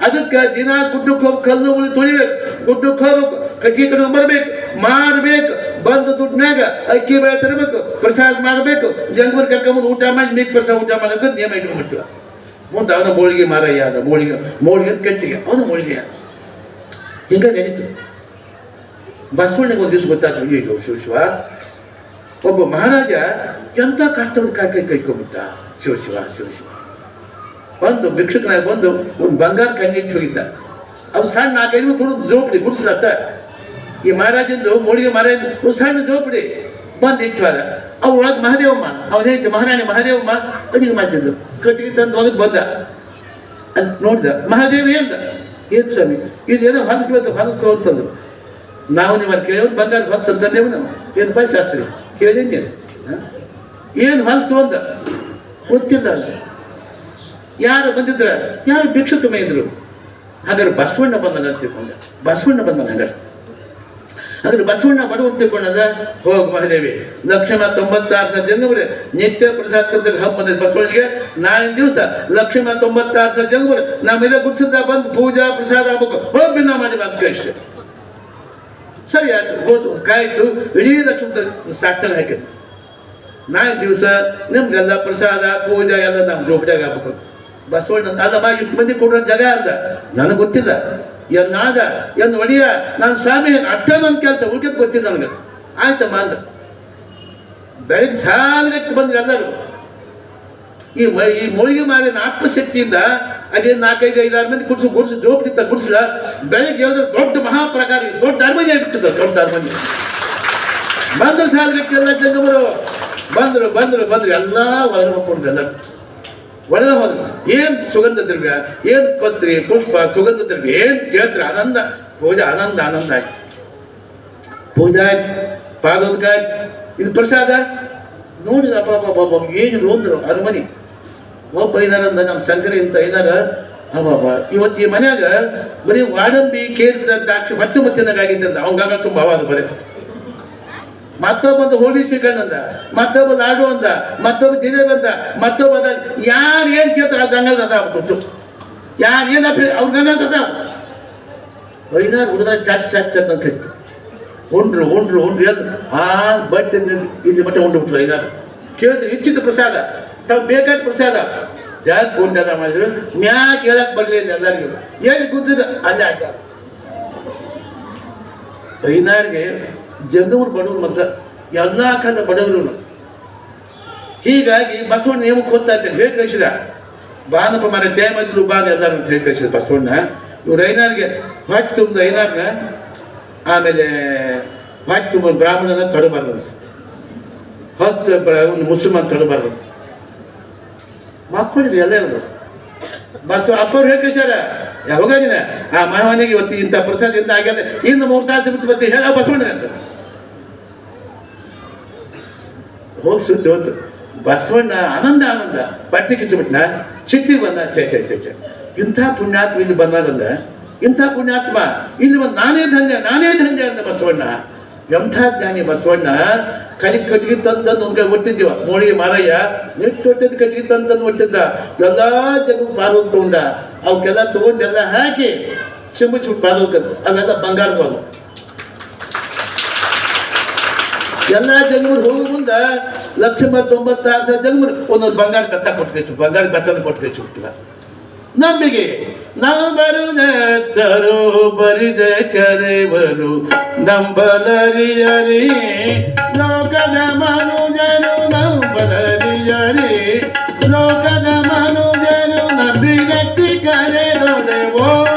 ಅದಕ್ಕೆ ದಿನ ಗುಡ್ಡಕ್ಕೆ ಹೋಗಿ ಕಲ್ಲು ಮುಳಿ ತುಳಿಬೇಕು ಗುಡ್ಡಕ್ಕೆ ಹೋಗ್ಬೇಕು ಕಟ್ಟಿ ಕಡೆ ಬರಬೇಕು ಮಾರಬೇಕು ಬಂದು ದುಡ್ಡಿನಾಗ ಅಕ್ಕಿ ಬೆಳೆ ತರಬೇಕು ಪ್ರಸಾದ ಮಾಡಬೇಕು ಜಂಗಮರ್ ಕರ್ಕೊಂಬಂದು ಊಟ ಮಾಡಿ ನೀರು ಪ್ರಸಾದ ಊಟ ಮಾಡಬೇಕು ನಿಯಮ ಇಟ್ಕೊಂಡ್ಬಿಟ್ಟು ಮುಂದೆ ಅವನ ಮೋಳಿಗೆ ಮಾರಯ್ಯ ಅದ ಮೋಳಿಗೆ ಅಂತ ಕಟ್ಟಿಗೆ ಅವನ ಮೋಳಿಗೆ ಹಿಂಗ ನಡೀತು. ಬಸವಣ್ಣಿಗೆ ಒಂದು ದಿವಸ ಗೊತ್ತಾಯ್ತು ಅಯ್ಯೋ ಶಿವ ಒಬ್ಬ ಮಹಾರಾಜ ಎಂಥ ಕಷ್ಟದ ಕೈಕೊಂಡ್ಬಿಟ್ಟ ಶಿವ ಬಂದು ಭಿಕ್ಷುಕನಾಗ ಬಂದು ಒಂದು ಬಂಗಾರ ಕಣ್ಣಿಟ್ಟು ಹೋಗಿದ್ದ. ಅವ್ನು ಸಣ್ಣ 4-5 ಕೊಡೋದು ಜೋಪಡಿ ಗುಡಿಸ್ಲತ್ತ ಈ ಮಹಾರಾಜಂದು ಮೋಳಿಗೆ ಮಹಾರಾಜ ಒಂದು ಸಣ್ಣ ಜೋಪಡಿ ಬಂದು ಇಟ್ಟವಾದ ಅವ್ರೊಳಗೆ ಮಹಾದೇವಮ್ಮ ಅವನೇನು ಮಹಾರಾಣಿ ಮಹಾದೇವಮ್ಮ ಅಡಿಗೆ ಮಾಡ್ತಿದ್ದು ಕಟ್ಟಿಗೆ ತಂದು ಒಗದು ಬಂದ ಅಂತ ನೋಡಿದ ಮಹಾದೇವಿ ಅಂದ ಏನು ಸ್ವಾಮಿ ಇದೇನೋ ಹೊಲಿಸ್ತು ಅಂತಂದ್ರು. ನಾವು ನಿಮ್ಮ ಕೇಳೋದು ಬಂಗಾರ ಹೊಲ್ಸು ಅಂತಂದೇವು ನಾವು ಏನಪ್ಪ ಶಾಸ್ತ್ರಿ ಕೇಳಿದ್ದೇನೆ ಏನು ಹೊಲ್ಸು ಅಂದ ಗೊತ್ತಿಲ್ಲ ಯಾರು ಬಂದಿದ್ರ ಯಾರು ಭಿಕ್ಷುಕ ಮೇಯ್ದ್ರು. ಹಾಗಾದ್ರೆ ಬಸವಣ್ಣ ಬಂದನ ಅಂತ ತಿಳ್ಕೊಂಡ ಬಸವಣ್ಣ ಬಂದನ ಹಾಗಾದ್ರೆ ಬಸವಣ್ಣ ಬಡವ ಅಂತ ತಿಳ್ಕೊಂಡದ ಹೋಗ್ ಮಹಾದೇವಿ 1,96,000 ಜಂಗಮರೇ ನಿತ್ಯ ಪ್ರಸಾದ ಕರ್ತಕ್ಕೆ ಹಬ್ಬ ಬಸವಣ್ಣಿಗೆ ನಾಳಿನ ದಿವಸ 1,96,000 ಜಂಗಮರೇ ನಮ್ಮೆಲ್ಲ ಗುಡ್ಸದ ಬಂದು ಪೂಜಾ ಪ್ರಸಾದ ಆಗ್ಬೇಕು ಹೋಗಿ ನಾ ಮಾಡಿ ಅಂತ ಕಳಿಸಿ. ಸರಿ ಆಯ್ತು ಹೋದು ಕಾಯ್ತು ಇಡೀ ಲಕ್ಷ್ಮಣ ಸಾಕ್ಷರ ಹಾಕಿದ್ರು. ನಾಳಿನ ದಿವಸ ನಿಮ್ಗೆಲ್ಲ ಪ್ರಸಾದ ಪೂಜಾ ಎಲ್ಲ ನಮ್ಮ ಜೋಪಡಿಯಾಗ ಆಗ್ಬೇಕು. ಬಸವಣ್ಣ ಅಲ್ಲಮ್ಮ ಇಷ್ಟು ಮಂದಿ ಕೊಡೋ ಜಾಗ ಅಂದ ನನಗೆ ಗೊತ್ತಿಲ್ಲ ಎನ್ನಾದ ಎಂದು ಒಡಿಯ ನಾನು ಸ್ವಾಮಿ ಅಟ್ಟ ನನ್ನ ಕೆಲಸ ಉಳ್ಕೆದ್ ಗೊತ್ತಿಲ್ಲ ನನಗೆ ಆಯ್ತಮ್ಮ ಅಂದ. ಬೆಳಗ್ಗೆ ಸಾಲಗಟ್ಟು ಬಂದ್ರೆ ಎಲ್ಲರೂ ಈ ಮೋಳಿಗೆ ಮಾರಿನ ಆತ್ಮಶಕ್ತಿಯಿಂದ ಅದೇ 4-5 ಮಂದಿ ಗುಡಿಸಿ ಜೋಪಿತ್ತ ಗುಡಿಸಿಲ್ಲ. ಬೆಳಗ್ಗೆ ಹೇಳಿದ್ರೆ ದೊಡ್ಡ ಮಹಾಪ್ರಕಾರ, ದೊಡ್ಡ ಅರಮನೆ ಆಗಿರ್ತದೆ, ದೊಡ್ಡ ಅರಮನೆ. ಬಂದ್ರು ಸಾಲಕ್ಕೆಲ್ಲ ಜಂಗಮರು ಬಂದ್ರು ಎಲ್ಲ ಒಳಗೆ ಹೋಗ್ಕೊಂಡ್ರು. ಎಲ್ಲ ಒಳಗೆ ಹೋದ್ರು. ಏನು ಸುಗಂಧ ದ್ರವ್ಯ, ಏನು ಪತ್ರಿ ಪುಷ್ಪ ಸುಗಂಧ ದ್ರವ್ಯ ಏನು ಕೇಳ್ತಾರೆ. ಆನಂದ ಪೂಜೆ, ಆನಂದ ಆಯ್ತು. ಪೂಜೆ ಆಯ್ತು, ಪಾದೋದಕ ಆಯ್ತು. ಇದು ಪ್ರಸಾದ ನೋಡಿದ ಅಬ್ಬ ಏನು ಹೋದ್ರು ಅರಮನೆ. ಒಬ್ಬ ಇದಾರಂದ ನಮ್ಮ ಶಂಕರಿ ಅಂತ ಇದಾರ. ಅಬ್ಬ ಇವತ್ತು ಈ ಮನ್ಯಾಗ ಬರೀ ವಾಡಂಬಿ ಕೇರಿದ ದ್ರಾಕ್ಷಿ ಮತ್ತಿನಾಗ ಆಗಿದ್ದಂದ ಅವಂಗಾಗ ತುಂಬ ಅವಾದ ಬರೀ. ಮತ್ತೊಬ್ಬಂದು ಹೋಳಿಸಿ ಕಣ್ಣಂದ, ಮತ್ತೊಬ್ಬ ಲಾಡು ಅಂದ, ಮತ್ತೊಬ್ಬ ಜಿಲೇಬಿ ಅಂದ, ಮತ್ತೊಬ್ಬ ಯಾರು ಏನು ಕೇಳ್ತಾರೆ ಅವ್ರ ಗಂಗಲ್ ಅದಾವ ಗೊತ್ತು. ಯಾರು ಏನು ಅವ್ರ ಗಂಗಲ್ ಅದಾವ. 5-6 ಹುಡುಗ ಚಟ್ ಅಂತ ಕೈತು. ಉಂಡ್ರು ಎಲ್ಲ ಬಟ್ಟೆ ಇಲ್ಲಿ ಮಟ್ಟ ಉಂಡ್ಬಿಟ್ರು. 5-6 ಕೇಳಿದ್ರು ಹೆಚ್ಚಿದ ಪ್ರಸಾದ, ತಾವು ಬೇಕಾದ ಪ್ರಸಾದ ಜಾಗ ಉಂಡದ ಮಾಡಿದ್ರು. ಮ್ಯಾಕ್ ಹೇಳಕ್ ಬರಲಿಲ್ಲ ಎಲ್ಲರಿಗೂ. ಏನು ಕೂತಿದ್ರು ಅಲ್ಲೇ ಆಟ. 5-6ಗೆ ಜಂಗಮರು ಬಡವರು ಮತ್ತ ಎಲ್ಲ ಕಾಲದ ಬಡವರು. ಹೀಗಾಗಿ ಬಸವಣ್ಣ ನೇಮಕ್ಕೆ ಹೋಗ್ತಾ ಇದ್ದೇನೆ. ಹೇಗೆ ಕಳಿಸಿದ ಬಾನಪ್ಪ ಮಾರ ಟೈಮ್ ಆಯ್ತು ಬಾನ ಎಲ್ಲರೂ ಅಂತ ಹೇಳಿ ಕಳಿಸಿದ ಬಸವಣ್ಣ. ಇವ್ರು 5-6ಗೆ ಹೊಟ್ಟೆ ತುಂಬಿದ 5-6ನ. ಆಮೇಲೆ ಹೊಟ್ಟೆ ತುಂಬ ಬ್ರಾಹ್ಮಣನ ತೊಡಬಾರ್ದಂತ, ಒಂದು ಮುಸಲ್ಮಾನ್ ತೊಡಬಾರ್ದಂತ ಮಕ್ಕಳಿದ್ರು ಎಲ್ಲ ಇವರು. ಬಸವ ಅಪ್ಪವ್ರು ಹೇಳಿ ಕಳಿಸ್ಯಾರ. ಯಾವಾಗಾಗಿನ ಆ ಮಹಾವನಿಗೆ ಇವತ್ತು ಇಂಥ ಪ್ರಸಾದ ಇಂದ ಆಗ್ಯದ, ಇನ್ನು 3 ತಾಸು ಬಿಟ್ಟು ಬರ್ತೀವಿ ಹೇಳ ಬಸವಣ್ಣ ಅಂತ ಹೋಗಿ ಸುದ್ದಿ ಹೋಯ್ತು. ಬಸವಣ್ಣ ಆನಂದ ಬಟ್ಟೆ ಕಿಸಿಬಿಟ್ನ. ಸಿಟ್ಟಿಗೆ ಬಂದ. ಚೆ ಇಂಥ ಪುಣ್ಯಾತ್ಮ ಇಲ್ಲಿ ಬಂದಾರಂದ, ಇಂಥ ಪುಣ್ಯಾತ್ಮ ಇಲ್ಲಿ ಬಂದು ನಾನೇ ಧನ್ಯ ಅಂದ ಬಸವಣ್ಣ. ಎಂಥ ಜ್ಞಾನಿ ಬಸವಣ್ಣ. ಕಟ್ಟಿಗೆ ತಂದು ಒಟ್ಟಿದ್ದೀವ ಮೋಳಿಗೆ ಮಾರಯ್ಯ ನೆಟ್ಟು ಒಟ್ಟಿದ್ದು ಕಟ್ಟಿಗೆ ತಂದು ಒಟ್ಟಿದ್ದ. ಎಲ್ಲ ಜಗ ಪಾದೋಗ ತಗೊಂಡ. ಅವಕ್ಕೆಲ್ಲ ತಗೊಂಡೆಲ್ಲ ಹಾಕಿ ಶಿಂಬಿಸ್ಬಿಟ್ಟು ಪಾದೋಗದ್ದು. ಅವೆಲ್ಲ ಬಂಗಾರದವ. ಎಲ್ಲ ಜನ್ಮರು ಹೋಗೋ ಮುಂದೆ 1,96,000 ಜನ್ಮರು ಒಂದೊಂದು ಬಂಗಾರ ಕತ್ತ ಕೊಟ್ಟು ಬಂಗಾರ ಕತ್ತನ ಕೊಟ್ಟು ಕಳಿಸಿಬಿಟ್ಟಿಲ್ಲ. ನಂಬಿಗೆ ನಾವು ಬರುವುದರು ಬರಿದ ಕರೆವರು ನಂಬಲರಿಯರಿ ಲೋಕದ ಮನುಜರು ನಂಬಲರಿಯರಿ ಲೋಕದ ಮನುಜರು ನಂಬಿಗಚ್ಚಿ ಕರೆದೊಡೆವೋ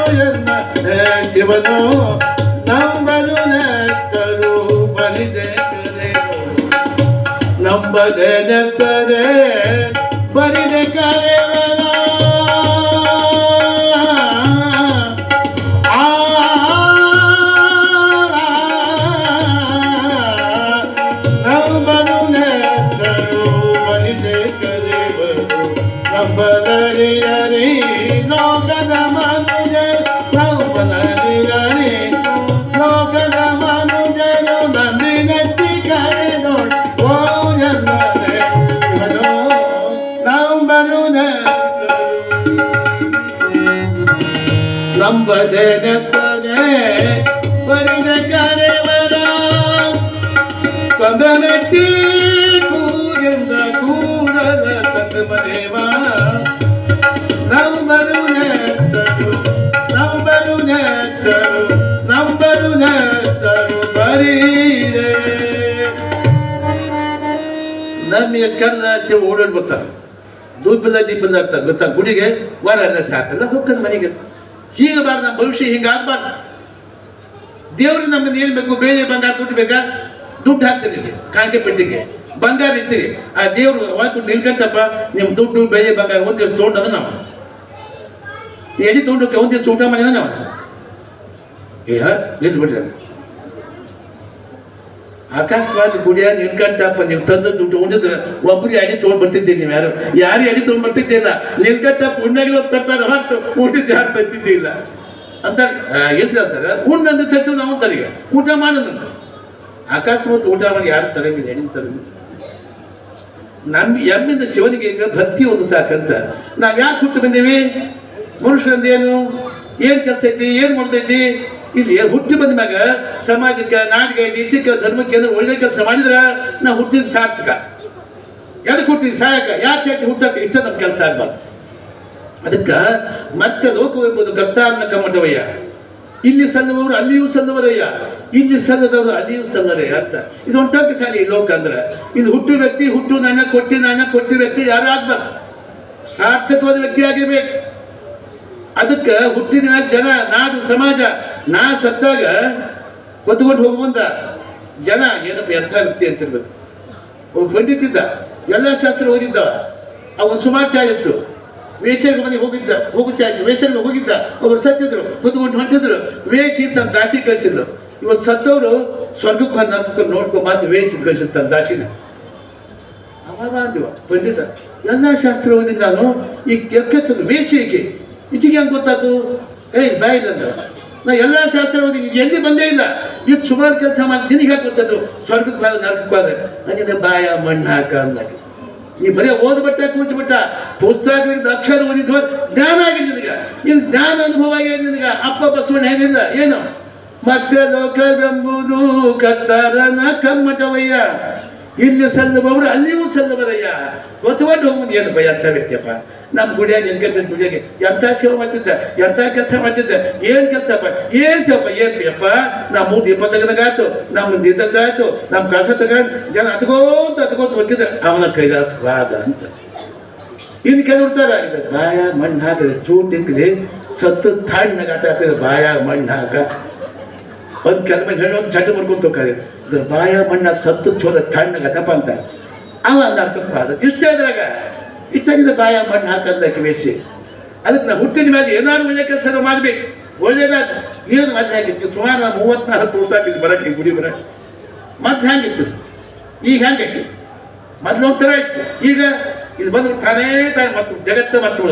ಎನ್ನ ಶಿವನು ನಂಬಲುನರು ಬರಿದ ಕರೆವರು ನಂಬದೆ ನೆಸರೆ ಬರಿದ ಕರೆವರ ಲೋಕದ ಮನುಜರು ನಂಬಿಗಚ್ಚಿ ಕರೆದೊಡೆ ಓ ಎನ್ನದೆ ಶಿವನು ನಂಬದೆ ನೆತ್ತದೆ ಬರಿದ ಕರೆವರ ಕೊಂದಮೆಟ್ಟಿ ಕೂಗೆಂದ ಕೂಡದ ಸಂಗಮದೇವ ನಂಬರು ಬರೀದೆ. ನಮಗೆ ಕರೆದ ಶಿವ ಓಡಾಡಿ ಬರ್ತಾರೆ. ದೀಪದ ಆಗ್ತಾರೆ ಗೊತ್ತಾ. ಗುಡಿಗೆ ವಾರ ಸಾಕಲ್ಲ ಹೋಗ್ತದೆ ಮನೆಗೆ. ಹೀಗೆ ಬಾರ್ದು ನಮ್ಮ ಭವಿಷ್ಯ ಹಿಂಗಾಗ್ಬಾರ್ದು. ದೇವ್ರಿಗೆ ನಮ್ಮನ್ನು ಏನು ಬೇಕು, ಬೇಳೆ ಬಂಗಾರ ದುಡ್ಡು ಬೇಕಾ, ದುಡ್ಡು ಹಾಕ್ತೀರಿ ಇಲ್ಲಿ ಕಾಣಿಕೆ ಪೆಟ್ಟಿಗೆ ಬಂಗಾರ ಇರ್ತೀರಿ. ಆ ದೇವ್ರು ವಾಯ್ಕೊಂಡು ನಿಲ್ಕಂತಪ್ಪ ನಿಮ್ಮ ದುಡ್ಡು ಬೇಳೆ ಬಂಗಾರ ಒಂದು ದಿವಸ ತೊಗೊಂಡದ ನಾವು ಎಲ್ಲಿ ತೊಗೊಂಡಕ್ಕೆ ಒಂದು ದಿವಸ ಊಟ ಮಾಡಿದ ನಾವು ನಿಲ್ಸ್ಬಿಟ್ರಿ ಅಂತ. ಅಕಸ್ಮಾತ್ ಗುಡಿಯ ನಿಲ್ಕಂತಪ್ಪ ನೀವು ತಂದ ದುಡ್ಡು ಉಂಡಿದ್ರೆ ಒಬ್ಬರಿಗೆ ಅಡಿ ತೊಗೊಂಡ್ ಬರ್ತಿದ್ದೀನಿ. ನೀವು ಯಾರು ಅಡಿ ತೊಗೊಂಡ್ ಬರ್ತಿದ್ದಿಲ್ಲ. ನಿಲ್ಕಂತಪ್ಪ ಉಣ್ಣಾಗಿ ಹೋಗಿ ತರ್ತಾರೆ ಹೊರತು ಊಟದ ಯಾರು ತಂತಿದ್ದಿಲ್ಲ ಅಂತ ಹೇಳ್ತಾರೆ. ಉಣ್ಣಂದು ತರ್ತೀವಿ ನಾವು ತರಿಗೆ ಊಟ ಮಾಡೋದಂತ. ಅಕಸ್ಮಾತ್ ಊಟ ಮಾಡಿ ಯಾರು ತರಂಗಿಲ್ಲ, ಹೆಣ್ಣಿನ ತರಂಗಿಲ್ಲ. ನಮ್ಮ ಎಮ್ಮಿಂದ ಶಿವನಿಗೆ ಈಗ ಭಕ್ತಿ ಒಂದು ಸಾಕಂತ. ನಾವು ಯಾಕೆ ಹುಟ್ಟು ಬಂದೀವಿ? ಮನುಷ್ಯರಂದೇನು ಏನು ಕೆಲಸ ಐತಿ, ಏನು ಮಾಡ್ತೈತಿ? ಇಲ್ಲಿ ಹುಟ್ಟಿ ಬಂದ ಮ್ಯಾಗ ಸಮಾಜಕ್ಕೆ, ನಾಡಿಗೆ, ದೇಶಕ್ಕೆ, ಧರ್ಮಕ್ಕೆ ಅಂದ್ರೆ ಒಳ್ಳೆ ಕೆಲಸ ಮಾಡಿದ್ರೆ ನಾವು ಹುಟ್ಟಿದ ಸಾರ್ಥಕ. ಎದಕ್ಕೆ ಹುಟ್ಟಿದ ಸಹಾಯಕ? ಯಾಕೆ ಸಾಕಿ ಹುಟ್ಟಕ್ಕೆ ಇಷ್ಟ ನಮ್ಮ ಕೆಲಸ ಆಗ್ಬಾರ್ದು. ಅದಕ್ಕೆ ಮತ್ತೆ ಲೋಕ ಎಂಬುದು ಕರ್ತಾರ್ನ ಕಮ್ಮಟವಯ್ಯ. ಇಲ್ಲಿ ಸಲ್ಲದವರು ಅಲ್ಲಿಯೂ ಸಲ್ಲವರಯ್ಯ, ಇಲ್ಲಿ ಸಲ್ಲದವರು ಅಲ್ಲಿಯೂ ಸಲ್ಲರಯ್ಯ ಅಂತ. ಇದು ಒಂಟೋಕೆ ಸಾರಿ ಲೋಕ ಅಂದ್ರೆ. ಇಲ್ಲಿ ಹುಟ್ಟು ವ್ಯಕ್ತಿ, ಹುಟ್ಟು ನಾಣ್ಯ, ಕೊಟ್ಟಿ ವ್ಯಕ್ತಿ ಯಾರು ಆಗ್ಬಾರ್ದು. ಸಾರ್ಥಕವಾದ ವ್ಯಕ್ತಿ ಆಗಿರ್ಬೇಕು. ಅದಕ್ಕೆ ಹುಟ್ಟಿದ ಮ್ಯಾಲ ಜನ ನಾಡು ಸಮಾಜ ನಾ ಸತ್ತಾಗ ಹೊತ್ಕೊಂಡು ಹೋಗುವಂತ ಜನ ಏನಪ್ಪ ಎಂಥ ವ್ಯಕ್ತಿ ಅಂತಿರ್ಬೇಕು. ಒಬ್ಬ ಪಂಡಿತಿದ್ದ, ಎಲ್ಲ ಶಾಸ್ತ್ರ ಓದಿದ್ದವ, ಅವನು ಸುಮಾರು ಚಾಯ್ ಇತ್ತು, ವೇಷರಿಗೆ ಮನೆಗೆ ಹೋಗು ಚಾಯ್ ವೇಷರಿಗೆ ಹೋಗಿದ್ದ. ಒಬ್ರು ಸತ್ತಿದ್ರು, ಹೊತ್ಕೊಂಡು ಹೊಂಟಿದ್ರು, ವೇಷಿ ತನ್ನ ದಾಸಿ ಕಳಿಸಿದ್ರು. ಇವತ್ತು ಸತ್ತವರು ಸ್ವರ್ಗಕ್ಕೆ ಬಂದು ನರ್ಕಕ್ಕೆ ನೋಡ್ಕೊಂಡು ಮಾತು ವೇಷ ಕಳಿಸಿದ ತನ್ನ ದಾಸಿನ. ಅವಾಗ ಅಂದಿವ ಪಂಡಿತ, ಎಲ್ಲ ಶಾಸ್ತ್ರ ಓದಿದ್ದು ನಾನು ಈಗ ಕೆಕ್ಕಚ್ಚದು ವೇಷ ಏಕೆ ಈಚೆಗೆ ಹೆಂಗೆ ಗೊತ್ತಾಯ್ತು? ಬಾಯಿಲ್ಲ ಅಂತ ನಾ ಎಲ್ಲ ಶಾಸ್ತ್ರ ಓದಿ ಎಲ್ಲಿ ಬಂದೇ ಇಲ್ಲ, ಇಟ್ಟು ಸುಮಾರು ಕೆಲಸ ಮಾಡಿ ನಿನಗೆ ಯಾಕೆ ಗೊತ್ತದು ಸ್ವರ್ಗಕ್ಕೆ ಬಾದ ನರ್ಕಕ್ಕೆ ಬಾದ ನನಗೆ ಬಾಯ ಮಣ್ಣು ಹಾಕ ಅಂದಾಗ. ಈ ಬರೀ ಓದ್ಬಿಟ್ಟ ಕೂತ್ಬಿಟ್ಟ, ಪುಸ್ತಕದಿಂದ ಅಕ್ಷರ ಓದಿದ್ವ ಜ್ಞಾನ ಆಗಿದೆ ನಿನಗ, ಇದು ಜ್ಞಾನ ಅನುಭವ ಆಗಿದೆ ನಿನಗ. ಅಪ್ಪ ಬಸವಣ್ಣ ಏನಿಲ್ಲ ಏನು ಮತ್ತೆ ಲೋಕವೆಂಬುದು ಕತ್ತಾರನ ಕಮ್ಮಟವಯ್ಯ, ಇಲ್ಲಿ ಸಲ್ಲಬವರು ಅಲ್ಲಿಯೂ ಸಲ್ಲಬರಯ್ಯ. ಹೊತ್ಕೊಂಡು ಹೋಗ್ಬೋದು ಏನು ಭಯ ಅಂತ ವ್ಯಕ್ತಿಯಪ್ಪ. ನಮ್ಮ ಗುಡಿಯಾಗ ನಿನ್ಗೆ ಗುಡಿಯಾಗೆ ಎಂಥ ಸೇವೆ ಮಾಡ್ತಿದ್ದ, ಎಂಥ ಕೆಲಸ ಮಾಡ್ತಿದ್ದ, ಏನು ಕೆಲಸಪ್ಪ, ಏನು ಸೇವಪ್ಪ, ಏನು ಬೇಯಪ್ಪ. ನಮ್ಮ ಮೂರು ದೀಪ ತೆಗೆದಾಯ್ತು, ನಮ್ಮ ದಿದ್ದಾಯ್ತು, ನಮ್ಮ ಕಳಸ ತೆಗೆದು ಜನ ಹತ್ಕೋತ ಹೋಗಿದ್ರೆ ಅವನ ಕೈಲಾಸವಾದ ಅಂತ. ಇನ್ನು ಕೆಲವ್ರ್ತಾರ ಇದು ಬಾಯ ಮಣ್ಣು ಹಾಕಿದ್ರೆ ಚೂಟ್ ತಿಂಕಲಿ ಸತ್ತು ತಣ್ಣಗೆ ಹಾಕಿದ್ರೆ ಬಾಯ ಮಣ್ಣು ಹಾಕ ಒಂದು ಕೆಲಸ ಹೇಳೋದು ಚಟ ಮಾಡ್ಕೊಂತ ಹೋಗ್ತಾರೆ. ಇದ್ರ ಬಾಯ ಮಣ್ಣಾಗ ಸತ್ತು ಚೋದ ತಣ್ಣಗೆ ಹತ್ತಪ್ಪ ಅಂತ ಅವ ನರ್ಕಕ್ಕೆ ಬಾದ. ಇಷ್ಟ ಇದ್ರಾಗ ಇಷ್ಟಾಗಿದೆ ಬಾಯ ಮಣ್ಣು ಹಾಕಂದಕ್ಕೆ ಬೇಸಿ. ಅದಕ್ಕೆ ನಾವು ಹುಟ್ಟಿದ ಮೇಲೆ ಏನಾದ್ರು ಒಳ್ಳೆ ಕೆಲಸ ಮಾಡಬೇಕು, ಒಳ್ಳೇದಾದ ಏನು ಮದ್ದು ಹಾಕಿತ್ತು. ಸುಮಾರು ನಾನು 34 ವರ್ಷ ಆಗಿದ್ದು ಬರಕ್ಕೆ ಗುಡಿ ಬರಕ್ಕೆ. ಮದ್ದು ಹ್ಯಾಂಗಿತ್ತು, ಈಗ ಹ್ಯಾಂಗೈತಿ. ಮೊದಲು ಒಂಥರ ಇತ್ತು, ಈಗ ಇದು ಬಂದ್ರೆ ತಾನೇ ಮತ್ತು ಜಗತ್ತು ಮತ್ತು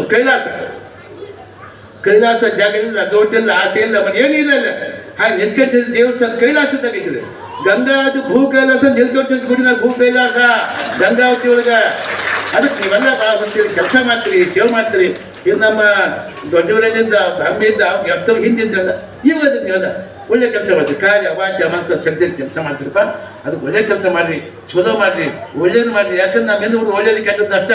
ಕೈಲಾಸ ಜಾಗ ಇಲ್ಲ, ದೊಡ್ಡಿಲ್ಲ, ಆಸೆ ಇಲ್ಲ, ಮತ್ತೆ ಏನೂ ಇಲ್ಲ ಇಲ್ಲ. ಹಾಗೆ ನಿಲ್ಕಂಠ ದೇವಸ್ಥಾನ ಕೈಲಾಸದಾಗಿರ್ತದೆ. ಗಂಗಾವತಿ ಭೂ ಕೈಲಾಸ, ನಿಲ್ಕಂಠ ಗುಡಿನಾಗ ಭೂ ಕೈಲಾಸ ಗಂಗಾವತಿ ಒಳಗ. ಅದಕ್ಕೆ ನೀವೆಲ್ಲ ಭಾಳ ಬರ್ತೀರಿ, ಕೆಲಸ ಮಾಡ್ತೀರಿ, ಸೇವೆ ಮಾಡ್ತೀರಿ. ಇದು ನಮ್ಮ ದೊಡ್ಡವರಿಂದ ಬ್ರಾಹ್ಮಣಿಯಿಂದ ಎತ್ತವ್ರು ಹಿಂದಿದ್ರಲ್ಲ, ಇವಾಗ ಅದಕ್ಕೆ ನೀವೆಲ್ಲ ಒಳ್ಳೆ ಕೆಲಸ ಮಾಡ್ತೀರಿ. ಕಾರ್ಯ ವಾಚ್ಯ ಮನಸ್ಸ ಶಕ್ತಿ ಕೆಲಸ ಮಾಡ್ತೀರಪ್ಪ. ಅದಕ್ಕೆ ಒಳ್ಳೆ ಕೆಲಸ ಮಾಡಿರಿ, ಚಲೋ ಮಾಡಿರಿ, ಒಳ್ಳೇದು ಮಾಡಿರಿ. ಯಾಕಂದ್ರೆ ನಮ್ಮ ಹಿಂದೆ ಒಳ್ಳೇದು ಕೆಟ್ಟದ್ದು ಅಷ್ಟ.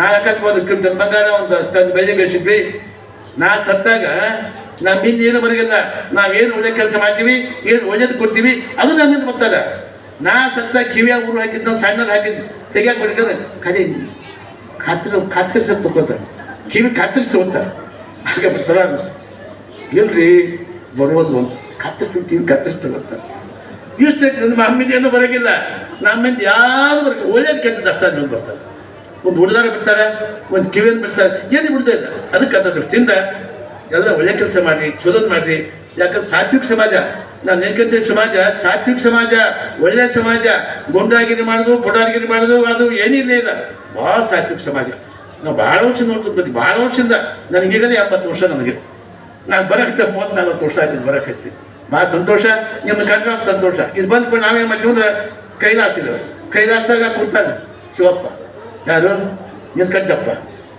ನಾನು ಅಕಸ್ಮಾತ್ ತನ್ನ ಬಂಗಾರ ಒಂದು ತನ್ನ ಬೆಳೆ ಬೆಳೆಸಿದ್ವಿ, ನಾ ಸತ್ತಾಗ ನಮ್ಮ ಹಿಂದೆ ಏನು ಬರಗಿಲ್ಲ. ನಾವೇನು ಒಳ್ಳೆ ಕೆಲಸ ಮಾಡ್ತೀವಿ, ಏನು ಒಳ್ಳೇದು ಕೊಡ್ತೀವಿ, ಅದು ನಮ್ಮಿಂದ ಬರ್ತದ. ನಾ ಸತ್ತಾಗ ಕಿವಿಯಾಗ ಊರು ಹಾಕಿದ್ದು, ಸಣ್ಣರು ಹಾಕಿದ್ದು ತೆಗಿಯಾಕೆ ಬಿಡ್ಕಂದ್ರೆ ಕಡೆ ಕತ್ತರಿಸ ತಗೋತಾರೆ, ಕಿವಿ ಕತ್ತರಿಸಿ ತಗೋತಾರೆ. ಹಾಗೆ ಬರ್ತಾರ ಇಲ್ರಿ ಬರೋದು ಒಂದು ಕತ್ತರಿಸಿ ಕಿವಿ ಕತ್ತರಿಸಿ ತಗೋತಾರೆ. ಇಷ್ಟ ನಮ್ಮ ಅಮ್ಮಿಂದ ಏನು ಬರೋಗಿಲ್ಲ, ನಮ್ಮಿಂದ ಯಾರು ಬರೋಲ್ಲ. ಒಳ್ಳೇದು ಕೆಟ್ಟದ್ದು ಅಷ್ಟ ಜನ ಬರ್ತಾರೆ. ಒಂದು ಹುಡುದಾರ ಬಿಡ್ತಾರೆ, ಒಂದು ಕಿವಿಯನ್ನು ಬಿಡ್ತಾರೆ, ಏನು ಬಿಡ್ತಾ ಇಲ್ಲ. ಅದಕ್ಕೆ ಅದ ದೃಷ್ಟಿಯಿಂದ ಎಲ್ಲ ಒಳ್ಳೆ ಕೆಲಸ ಮಾಡಿರಿ, ಚಲೋದು ಮಾಡಿರಿ. ಯಾಕಂದ್ರೆ ಸಾತ್ವಿಕ ಸಮಾಜ, ನಾವು ನೆನ್ಕಂತ ಸಮಾಜ ಸಾತ್ವಿಕ ಸಮಾಜ, ಒಳ್ಳೆಯ ಸಮಾಜ. ಗುಂಡಾಗಿರಿ ಮಾಡೋದು, ಪುಡಾಗಿರಿ ಮಾಡೋದು ಅದು ಏನಿಲ್ಲ ಇಲ್ಲ. ಭಾಳ ಸಾತ್ವಿಕ ಸಮಾಜ. ನಾವು ಭಾಳ ವರ್ಷ ನೋಡ್ಕೊಂಡು ಬಂದು, ಭಾಳ ವರ್ಷದಿಂದ ನನಗೀಗಲೇ 70 ವರ್ಷ. ನನಗೆ ನಾನು ಬರೋಕ್ಕಿಂತ 30-40 ವರ್ಷ ಆಯ್ತು ಬರೋಕೈತಿ. ಭಾಳ ಸಂತೋಷ, ನಿಮ್ಮನ್ನು ಕಂಡ್ರೆ ಸಂತೋಷ. ಇದು ಬಂದ್ಕೊಂಡು ನಾವೇನು ಮಾಡ್ತೀವಿ ಅಂದ್ರೆ ಕೈಲಾಸಿದ್ದೇವೆ. ಕೈಲಾಸದಾಗ ಕೊಡ್ತಾನೆ ಶಿವಪ್ಪ, ಯಾರು ನಿಲ್ಕಂಠಪ್ಪ.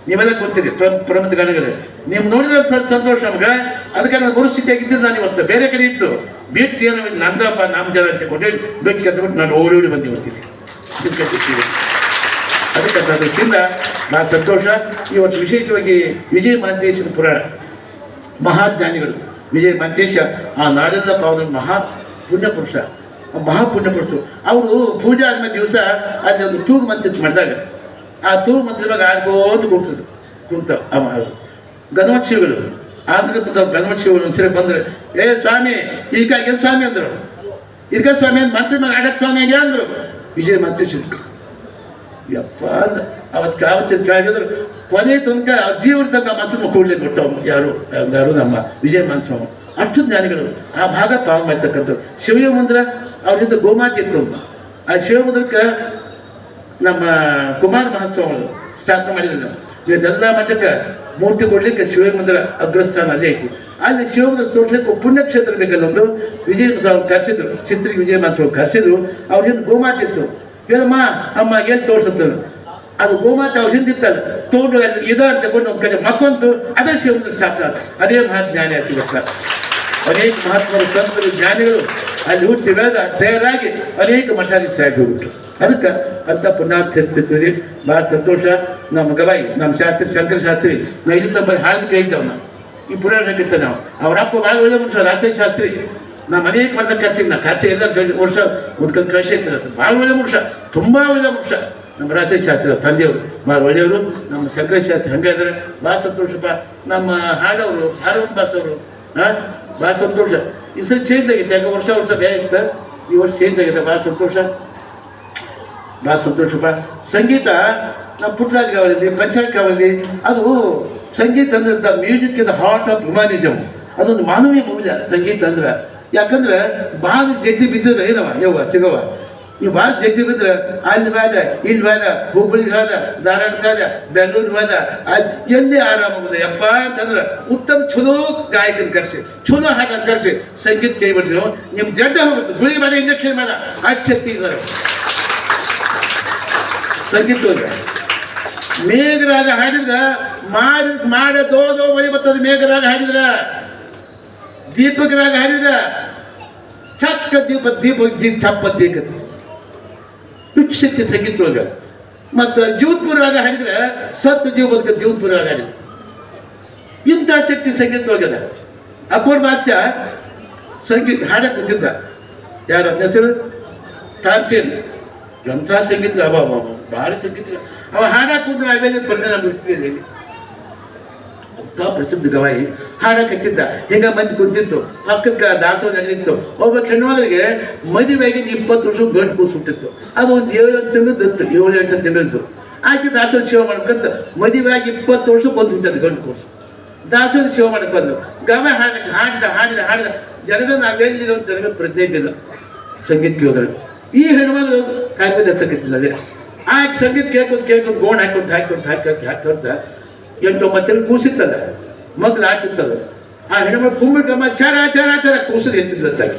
ನೀವೆಲ್ಲ ಕೂತೀರಿ ಪ್ರಮುಖ ಗಣಗಳೇ, ನೀವು ನೋಡಿದ್ರೆ ಸಂತೋಷ ನಮ್ಗೆ. ಅದಕ್ಕೆ ನಾನು ಪರಿಸ್ಥಿತಿಯಾಗಿದ್ದು ನಾನು ಇವತ್ತು ಬೇರೆ ಕಡೆ ಇತ್ತು ಬಿಟ್ಟು ಏನು ನಂದಪ್ಪ ನಮ್ಮ ಜನ ಅಂತ ಕೊಂಡೇಳಿ ಬಿಟ್ಟು ಕತ್ಬಿಟ್ಟು ನಾನು ಓಡಿ ಬಂದು ಬರ್ತೀನಿ. ಅದಕ್ಕೆ ಅದಕ್ಕಿಂತ ನಾನು ಸಂತೋಷ. ಇವತ್ತು ವಿಶೇಷವಾಗಿ ವಿಜಯ ಮಹಾಂತೇಶನ ಪುರಾಣ ಮಹಾಜ್ಞಾನಿಗಳು. ವಿಜಯ ಮಹಾಂತೇಶ ಆ ನಾಡಿಂದ ಪಾವನ ಮಹಾ ಪುಣ್ಯಪುರುಷ, ಮಹಾಪುಣ್ಯಪುರುಷರು. ಅವರು ಪೂಜೆ ಆದ್ಮೇಲೆ ದಿವಸ ಅಲ್ಲಿ ಒಂದು ತೂರು ಮಂತ್ರ ಮಾಡಿದಾಗ ಆ ತೂರು ಮಂತ್ರದಾಗ ಆಡ್ಕೋದು ಕುಂತ ಗಣಮಠ ಶಿವಗಳು. ಆಂಧ್ರ ಗಣಮಠ ಶಿವಗಳು ಒಂದ್ಸರಿ ಬಂದ್ರೆ, ಏ ಸ್ವಾಮಿ ಇದಕ್ಕಾಗಿ ಸ್ವಾಮಿ ಅಂದರು. ಇದಕ್ಕೆ ಸ್ವಾಮಿ ಅಂತ ಮಂತ್ರದ ಆಡಕ್ಕೆ ಸ್ವಾಮಿ ಹೇಗೆ ಅಂದರು. ವಿಜಯ ಮಹಾಂತೇಶ ಯಪ್ಪ ಅಂದ್ರೆ ಅವತ್ತಿನ ಕಾಗಿದ್ರು ಕೊನೆ ತನಕ ಜೀವನ ತನಕ ಮಂತ್ರ ಕೂಡಲೇ ಕೊಟ್ಟವ್ ಯಾರು ನಮ್ಮ ವಿಜಯ ಮಹಾಂತೇಶ. ಅಷ್ಟು ಜ್ಞಾನಿಗಳು ಆ ಭಾಗ ಪಾವ ಮಾಡ್ತಕ್ಕಂಥದ್ದು. ಶಿವ ಮಂದಿರ ಅವ್ರಿಂದ ಗೋಮಾತೆ ಇತ್ತು. ಆ ಶಿವ ಮಂದಿರಕ್ಕೆ ನಮ್ಮ ಕುಮಾರ ಮಹಾಸ್ವಾಮಿಗಳು ಸ್ಥಾಪನೆ ಮಾಡಿದ್ರು. ಇವತ್ತೆಲ್ಲ ಮಠಕ್ಕೆ ಮೂರ್ತಿ ಕೊಡ್ಲಿಕ್ಕೆ ಶಿವ ಮಂದಿರ ಅಗ್ರಸ್ಥಾನ ಅಲ್ಲೇ ಐತಿ. ಅಲ್ಲಿ ಶಿವ ಮಂದಿರ ತೋರ್ಸಲಿಕ್ಕೆ ಪುಣ್ಯಕ್ಷೇತ್ರ ಬೇಕಲ್ಲ ಒಂದು. ವಿಜಯ ಅವ್ರು ಕರೆಸಿದ್ರು, ಚಿತ್ರಿಗೆ ವಿಜಯ ಮಹಾಸ್ವಾಮಿ ಕರೆಸಿದ್ರು. ಅವ್ರಿಂದ ಗೋಮಾತೆ ಇತ್ತು. ಹೇಳಮ್ಮ ಅಮ್ಮ ಎಲ್ಲಿ ತೋರ್ಸತ್ತರು, ಅದು ಗೋಮಾತೆ ಅವ್ರು ಹಿಂದಿತ್ತಲ್ಲ ತೊಗೊಂಡು ಇದ ಅಂತ ಕೊಂಡು ಒಂದು ಕಡೆ ಮಕ್ಕೊಂತು ಅದೇ ಶಿವ ಮಂದಿರ ಸ್ಥಾಪನೆ. ಅದೇ ಮಹಾಜ್ಞಾನಿ ಆಯ್ತು. ಇವತ್ತ ಅನೇಕ ಮಹಾತ್ಮರು ಸಂತರು ಜ್ಞಾನಿಗಳು ಅಲ್ಲಿ ಹುಟ್ಟಿ ಬೆಳೆದ ತಯಾರಾಗಿ ಅನೇಕ ಮಠಾಧೀಶರಾಗಿ ಹೋಗ್ಬಿಟ್ರು. ಅದಕ್ಕೆ ಅಂತ ಪುಣ್ಯಾರ್ಥಿರ್ತಿರ್ತೀರಿ. ಭಾಳ ಸಂತೋಷ. ನಮ್ಮ ಗವಾಯಿ ನಮ್ಮ ಶಾಸ್ತ್ರಿ ಶಂಕರ ಶಾಸ್ತ್ರಿ ನಾವು ಇಲ್ಲಿ ತಮ್ಮ ಹಾಳದ ಕೈ ಇದ್ದವ್ ನಾವು ಈ ಪುರಾಣಕ್ಕಿಂತ ನಾವು. ಅವರಪ್ಪ ಭಾಳ ಒಳ್ಳೆ ಮನುಷ್ಯ ರಾಜಶೇಖರ ಶಾಸ್ತ್ರಿ. ನಮ್ಮ ಅನೇಕ ಮಠ ಕರ್ಸಿ ನಾ ಕರ್ಸಿ ಎಲ್ಲ ವರ್ಷ ಒಂದು ಕಳ್ಸಿ ಇರ್ತಾರೆ. ಭಾಳ ಒಳ್ಳೆ ಮನುಷ್ಯ, ತುಂಬ ಒಳ್ಳೆ ಮನುಷ್ಯ. ನಮ್ಮ ರಾಜಶಾಸ್ತ್ರಿ ತಂದೆಯವರು ಭಾಳ ಒಳ್ಳೆಯವರು, ನಮ್ಮ ಶಂಕರಶಾಸ್ತ್ರಿ ಹಂಗೆ ಇದ್ದಾರೆ, ಭಾಳ ಸಂತೋಷಪ್ಪ. ನಮ್ಮ ಹಾಡವರು ಹಾರವನ್ ಬಾಸ್ ಅವರು ಭಾಳ ಸಂತೋಷ. ಈ ಸರಿ ಚೇಂಜ್ ಆಗೈತೆ, ಯಾಕೆ ವರ್ಷ ಬೇರೆ ಇತ್ತು, ಈ ವರ್ಷ ಚೇಂಜ್ ಆಗೈತೆ, ಭಾಳ ಸಂತೋಷ, ಭಾಳ ಸಂತೋಷಪ್ಪ. ಸಂಗೀತ ನಮ್ಮ ಪುಟ್ಟರಾಜ್ ಗಾವಲಿದೆ, ಪಂಚಾಯತ್ ಗಾವಲಿದೆ, ಅದು ಸಂಗೀತ ಅಂದ್ರೆ the music in the heart of humanism. ಅದೊಂದು ಮಾನವೀಯ ಮೌಲ್ಯ ಸಂಗೀತ ಅಂದ್ರೆ. ಯಾಕಂದ್ರೆ ಭಾಳ ಜಡ್ಡಿ ಬಿದ್ದಿದ್ರೆ ಏನವ ಯವ್ವ ಚಿಗವ, ಈ ಭಾಳ ಜಡ್ಡಿ ಬಿದ್ರೆ ಅಲ್ಲಿ ಬಾದ ಇಲ್ಲಿ ಬಾದ, ಹುಬ್ಬಳ್ಳಿಗೆ ಹೋದ, ಧಾರವಾಡಕ್ಕೆ ಹೋದ, ಬೆಂಗಳೂರಿಗೆ ಹೋದ, ಎಲ್ಲಿ ಆರಾಮಾಗುದ ಯಪ್ಪ ಅಂತಂದ್ರೆ ಉತ್ತಮ ಚಲೋ ಗಾಯಕನ ಕರೆಸಿ, ಚಲೋ ಹಾಡನ್ನು ಕರೆಸಿ ಸಂಗೀತ ಕೈಬಿಟ್ರಿ ನೀವು, ನಿಮ್ಮ ಜಡ್ಡ ಹೋಗುತ್ತೆ, ಗುಳಿ ಬಾದ ಇಂಜೆಕ್ಷನ್ ಮಾಡ ಅಷ್ಟು ಶಕ್ತಿ ಇದ್ದಾರೆ ಸಂಗೀತ. ಮೇಘರಾಗ ಹಾಡಿದ್ರ ಮಾಡದೋದೋ ಮಳೆ ಬರ್ತದೆ. ಮೇಘರಾಗ ಹಾಡಿದ್ರ, ದೀಪಕರಾಗ ಹಾಡಿದ್ರ ಚಕ್ಕ ದೀಪ ಚಪ್ಪ ದೀಕತಿ ಇಷ್ಟು ಶಕ್ತಿ ಸಂಗೀತ ಒಳಗ. ಮತ್ತು ಜೀವತ್ಪುರಾಗ ಹಾಡಿದ್ರೆ ಸತ್ತು ಜೀವ ಬದುಕ ಜೀವತ್ಪುರಾಗ ಹಾಡಿದ್ರು, ಇಂಥ ಶಕ್ತಿ ಸಂಗೀತ ಒಳಗದ. ಅಕ್ಬರ್ ಬಾದ್ಶಾ ಸಂಗೀತ ಹಾಡಕ್ಕೆ ಕೂತಿದ್ದ, ಯಾರು ಅದ್ನ ಹೆಸರು ತಾನ್ಸೇನ್, ಎಂಥ ಸಂಗೀತ ಅವ ಭಾಳ ಸಂಗೀತ. ಅವ ಹಾಡಕ್ಕೆ ಕೂತ್ರೆ ಅವೆಲ್ಲ ಪರಿಣಾಮ ಬೀಳ್ತಿದ್ದೆ, ಅಂತ ಪ್ರಸಿದ್ಧ ಗವಾಯಿ ಹಾಡಕತ್ತಿದ್ದ. ಹಿಂಗ ಮಂದಿ ಕುಂತಿತ್ತು, ಪಕ್ಕಕ್ಕೆ ದಾಸೋಹ ನಡೆದಿತ್ತು. ಒಬ್ಬ ಹೆಣ್ಮಗಳಿಗೆ ಮದುವೆಗೆ 20 ವರ್ಷ ಗಂಟು ಕೂಸುಟ್ಟಿತ್ತು. ಅದು ಒಂದು 7-8 ತಿಂಗಳದ್ದು, 7-8 ತಿಂಗಳದ್ದು. ಆಕೆ ದಾಸೋಹ ಸೇವೆ ಮಾಡ್ಬೇಕಂತ ಮದುವೆಯಾಗಿ 20 ವರ್ಷ ಬಂದು ಗಂಟು ಕೂಸು ದಾಸೋಹ ಸೇವೆ ಮಾಡಕ್ಕೆ ಬಂದು ಗವ ಹಾಡಿದ ಜನಗಳು ನಾವೇನಿದ್ರು ಅಂತ ಜನಗಳು ಪ್ರಜ್ಞೆ ಇದ್ದಿಲ್ಲ ಸಂಗೀತಕ್ಕೆ ಹೋದ್ರೆ. ಈ ಹೆಣ್ಮಗಳು ಕಾಯ್ಪದ ಹಚ್ಚಕತ್ತಿಲ್ಲ. ಅದೇ ಆಕೆ ಸಂಗೀತ ಕೇಳ್ಕೊಂಡು ಗೋಣ ಹಾಕೊಂತ 8-9 ತಿಂಗಳು ಕೂಸಿರ್ತದ, ಮಗ್ಳು ಆಡ್ತಿರ್ತದ. ಆ ಹೆಣ್ಮಕ್ಳು ಕುಂಬಿಡ್ಕಮ್ಮ ಚಾರ ಕೂಸದ ಹೆಚ್ಚಿದ್ಲತ್ತಾಕಿ,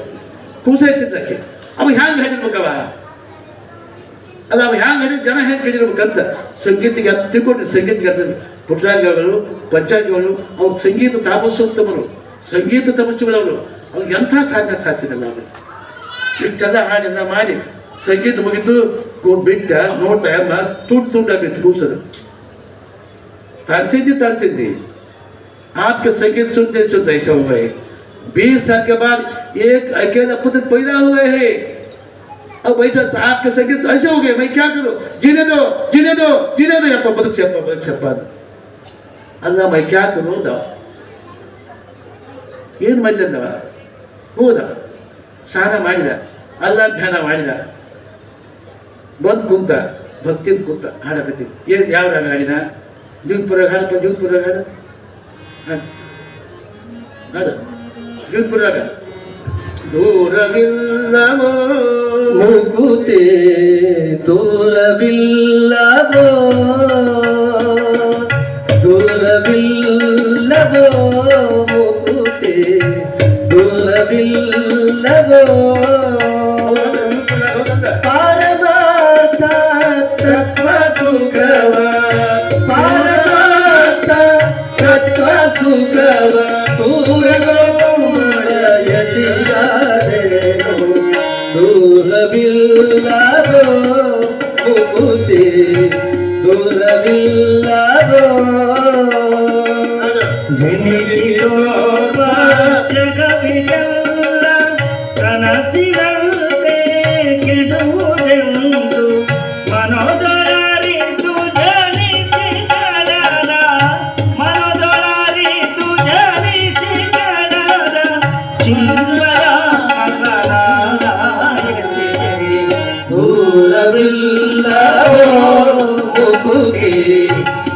ಹೆಚ್ಚಿದ್ಲಾಕಿ. ಅವ ಹ್ಯಾಂಗೆ ಹೇಳಿರ್ಬೇಕವ, ಅದು ಅವ ಹ್ಯಾಂಗೆ ಹೇಳಿದ್ ಜನ ಹೆಂಗೆ ಹೇಳಿರ್ಬೇಕಂತ ಸಂಗೀತಿಗೆ ತಿಳ್ಕೊಟ್ರಿ. ಸಂಗೀತಿಗೆ ಹಚ್ಚದು ಪುಟ್ಟರಾಜಗಳು, ಪಂಚಾಯತ್ಗಳು, ಅವ್ರು ಸಂಗೀತ ತಾಪಸ್ಸೋತ್ತಮರು, ಸಂಗೀತ ತಪಸ್ಸುಗಳವರು. ಅವ್ರಿಗೆ ಎಂಥ ಸಾಧ್ಯಲ್ಲ ಅವರು. ಇಷ್ಟು ಚಂದ ಹಾಡೆಲ್ಲ ಮಾಡಿ ಸಂಗೀತ ಮುಗಿದು ಬಿಟ್ಟ ನೋಡ್ತಾ ಅಮ್ಮ ತುಂಡ ಬಿಟ್ಟು ಕೂಸದು. तानसेन आपके संगीत सुनते सुनते ऐसा हुआ है। 20 साल के बाद एक अकेला पुत्र पैदा हुए हैं। अब ऐसा आपके संगीत ऐसे हो गए, मैं क्या करूं, जीने दो यप्पा बदक अल्लाह मैं क्या करूं दा ಏನು ಮಾಡಲಿಲ್ಲವ ಹೋದ, ಸ್ನಾನ ಮಾಡಿದ, ಅಲ್ಲ ಧ್ಯಾನ ಮಾಡಿದ, ಬಂದು ಕುಂತ, ಭಕ್ತಿಯಿಂದ ಕುಂತ ಹಾಡಕತ್ತಿ. ಏನು ಯಾವ ರಾಗ ಹಾಡಿದ? ಜೂನ್ಪುರಾಗ ಹಾಡಪ್ಪ, ಜೂನ್ಪುರಾಗ ಹಾಡ ಜೂನ್ಪುರಾಗ. ದೂರವಿಲ್ಲವೋ ಮುಕುತೆ ದೂರವಿಲ್ಲವೋ, ದೂರವಿಲ್ಲವೋ ಮುಕುತೆ ದೂರವಿಲ್ಲವೋ, ಪಾರಮಾರ್ಥ ತತ್ವ ಸುಖವ, ಪಾರಮಾರ್ಥ ತತ್ವ ಸುಖವ ಸೂರ್ಯಗಳು ಮಳೆಯದಿಯಾದೆನು. ದೂರವಿಲ್ಲವೋ ಮುಕುತಿ ದೂರವಿಲ್ಲವೋ, ಜನಿಸಿದೋ ಜಗವಿಲ್ಲ ಕನಸಿರಂತೆ ಕೆಡುವುದೆಂದು ಮನೋದರಿತು ಜನಿಸಿ ಕಣದ, ಮನೋದರಿತು ಜನಿಸಿ ಕಣದ ಚಿಂಬರ ದೂರವಿಲ್ಲವೋ ಮುಕುತಿ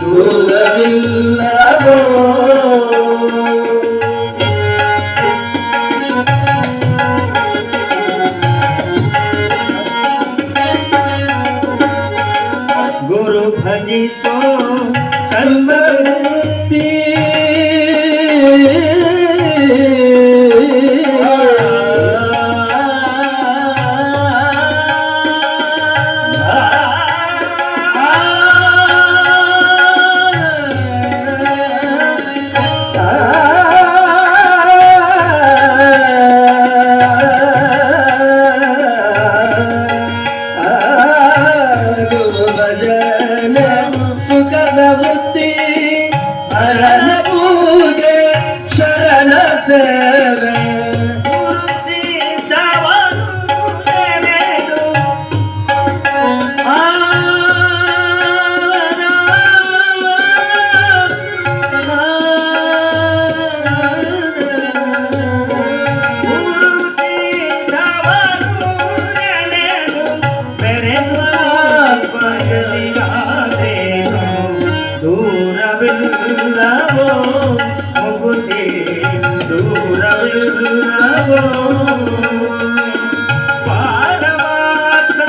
ದೂರವಿಲ್ಲವೋ. ಗುರು ಭಜಿಸೋ ಸರ್ವತಿ ಪಾರಮಾರ್ಥ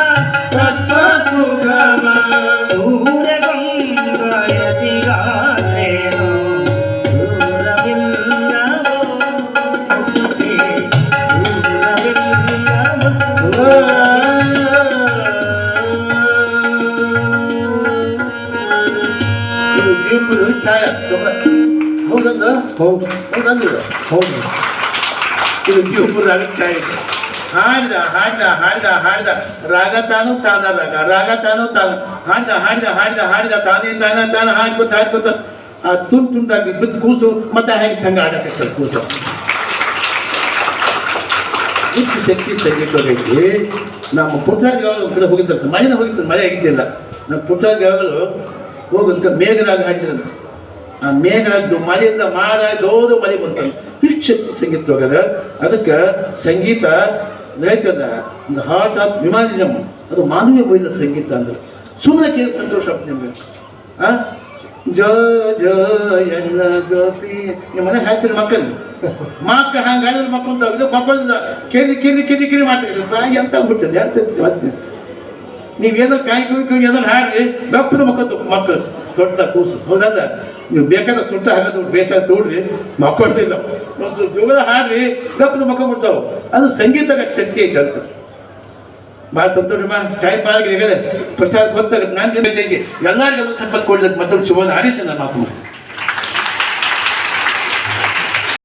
ತತ್ವ ಸುಗಮ ಸೂರ್ಯಗಂಗಾಯತಿಗಾತ್ರೇನೋ ದೂರವಿಲ್ಲವೋ ಮುಕುತಿ ದೂರವಿಲ್ಲವೋ ಇದು ಜೀವನದ ಛಾಯ ಹೌದಲ್ಲ ಹೌದಂದ್ರೆ ಹೌದು ಇದು ಜೀವಪುರ ಛಾಯ ಹಾಡಿದ ಹಾಡಿದ ಹಾಡಿದ ಹಾಡಿದ ರಾಗ ತಾನು ತಾನ ರಾಗ ತಾನು ತಾನು ಹಾಡಿದ ಹಾಡಿದ ಹಾಡಿದ ಹಾಡಿದ ತಾನೇ ತಾನ ತಾನ ಹಾಡ್ಕೊತ ಹಾಡ್ಕೊತ ಆ ತುಂಡಾಗಿ ಬಿದ್ದು ಕೂಸು ಮತ್ತೆ ಹಾಗೆ ತಂಗ ಆಡಕ್ಕೆ ಕೂಸು ಇಷ್ಟು ಶಕ್ತಿ ಸಂಗೀತವಾಗಿ ನಮ್ಮ ಪುಟ್ಟರಾಜ್ ಯಾವಾಗಲೂ ಒಂದು ಕಡೆ ಹೋಗಿದ್ದಂತೆ ಮಳೆನ ಹೋಗಿತ್ತು ಮಳೆ ಆಗಿದ್ದಿಲ್ಲ ನಮ್ಮ ಪುಟ್ಟರಾಜ್ ಯಾವಾಗಲೂ ಹೋಗೋದಕ್ಕೆ ಮೇಘರಾಗ ಹಾಡಿದ್ರಂತೆ ಆ ಮೇಘರಾಗ್ದು ಮಳೆಯಿಂದ ಮಾಡೋದು ಮಳೆ ಬಂತಂತ ಇಷ್ಟು ಶಕ್ತಿ ಸಂಗೀತ ಹೋಗದ ಅದಕ್ಕೆ ಸಂಗೀತ ಹೇಳ್ತದ ಒಂದು ಹಾರ್ಟ್ ಆಫ್ ವಿಮಾನಿಸಮ್ ಅದು ಮಾನವೀಯ ಮೂಲ್ಯದ ಸಂಗೀತ ಅಂದ್ರೆ ಸುಮ್ಮನೆ ಕೇಳಿ ಸಂತೋಷ ಆಗ್ತದೆ ನಿಮ್ಗೆ ಆ ಜೋ ಜೋ ಎಲ್ಲ ಜೋಪಿ ನಿಮ್ಮ ಮನೆಗೆ ಹಾಕ್ತೀರಿ ಮಕ್ಕಳು ಹಂಗೆ ಹೇಳಿದ್ರೆ ಮಕ್ಕಳು ಮಕ್ಕಳನ್ನ ಕಿರಿ ಕಿರಿ ಕಿರಿ ಕಿರಿ ಮಾಡ್ತಾರೆ ಎಂತ ಬಿಡ್ತದೆ ಅಂತ ನೀವೇನಾದ್ರು ಕಾಯಿ ಕುಯ್ ಏನಾದ್ರು ಹಾಡ್ರಿ ಗಪ್ಪದ ಮಕ್ಕಳು ತೊಟ್ಟ ಕೂಸು ಹೌದಲ್ಲ ನೀವು ಬೇಕಾದ ತೊಟ್ಟ ಹಾಕೋದು ಬೇಸಾಯ ತೋಡ್ರಿ ಮಕ್ಕಳಿಲ್ಲ ಒಂದು ಸ್ವಲ್ಪ ಜೋಗದ ಹಾಡ್ರಿ ಗಪ್ಪದ ಮಕ್ಕಳು ಬಿಡ್ತಾವೆ ಅದು ಸಂಗೀತಕ್ಕೆ ಶಕ್ತಿ ಐತೆ ಅಂತ ಭಾಳ ಸಂತೋಷ ಕಾಯಿ ಪಾಳಾಗಿದೆ ಪ್ರಸಾದ ಗೊತ್ತಾಗುತ್ತೆ ನಾನು ಎಲ್ಲರಿಗೂ ಸಂಪತ್ತು ಕೊಡ್ಲಿಕ್ಕೆ ಮತ್ತೊಂದು ಶುಭ ಹಾರಿಸಿ ನನ್ನ ಮಾತು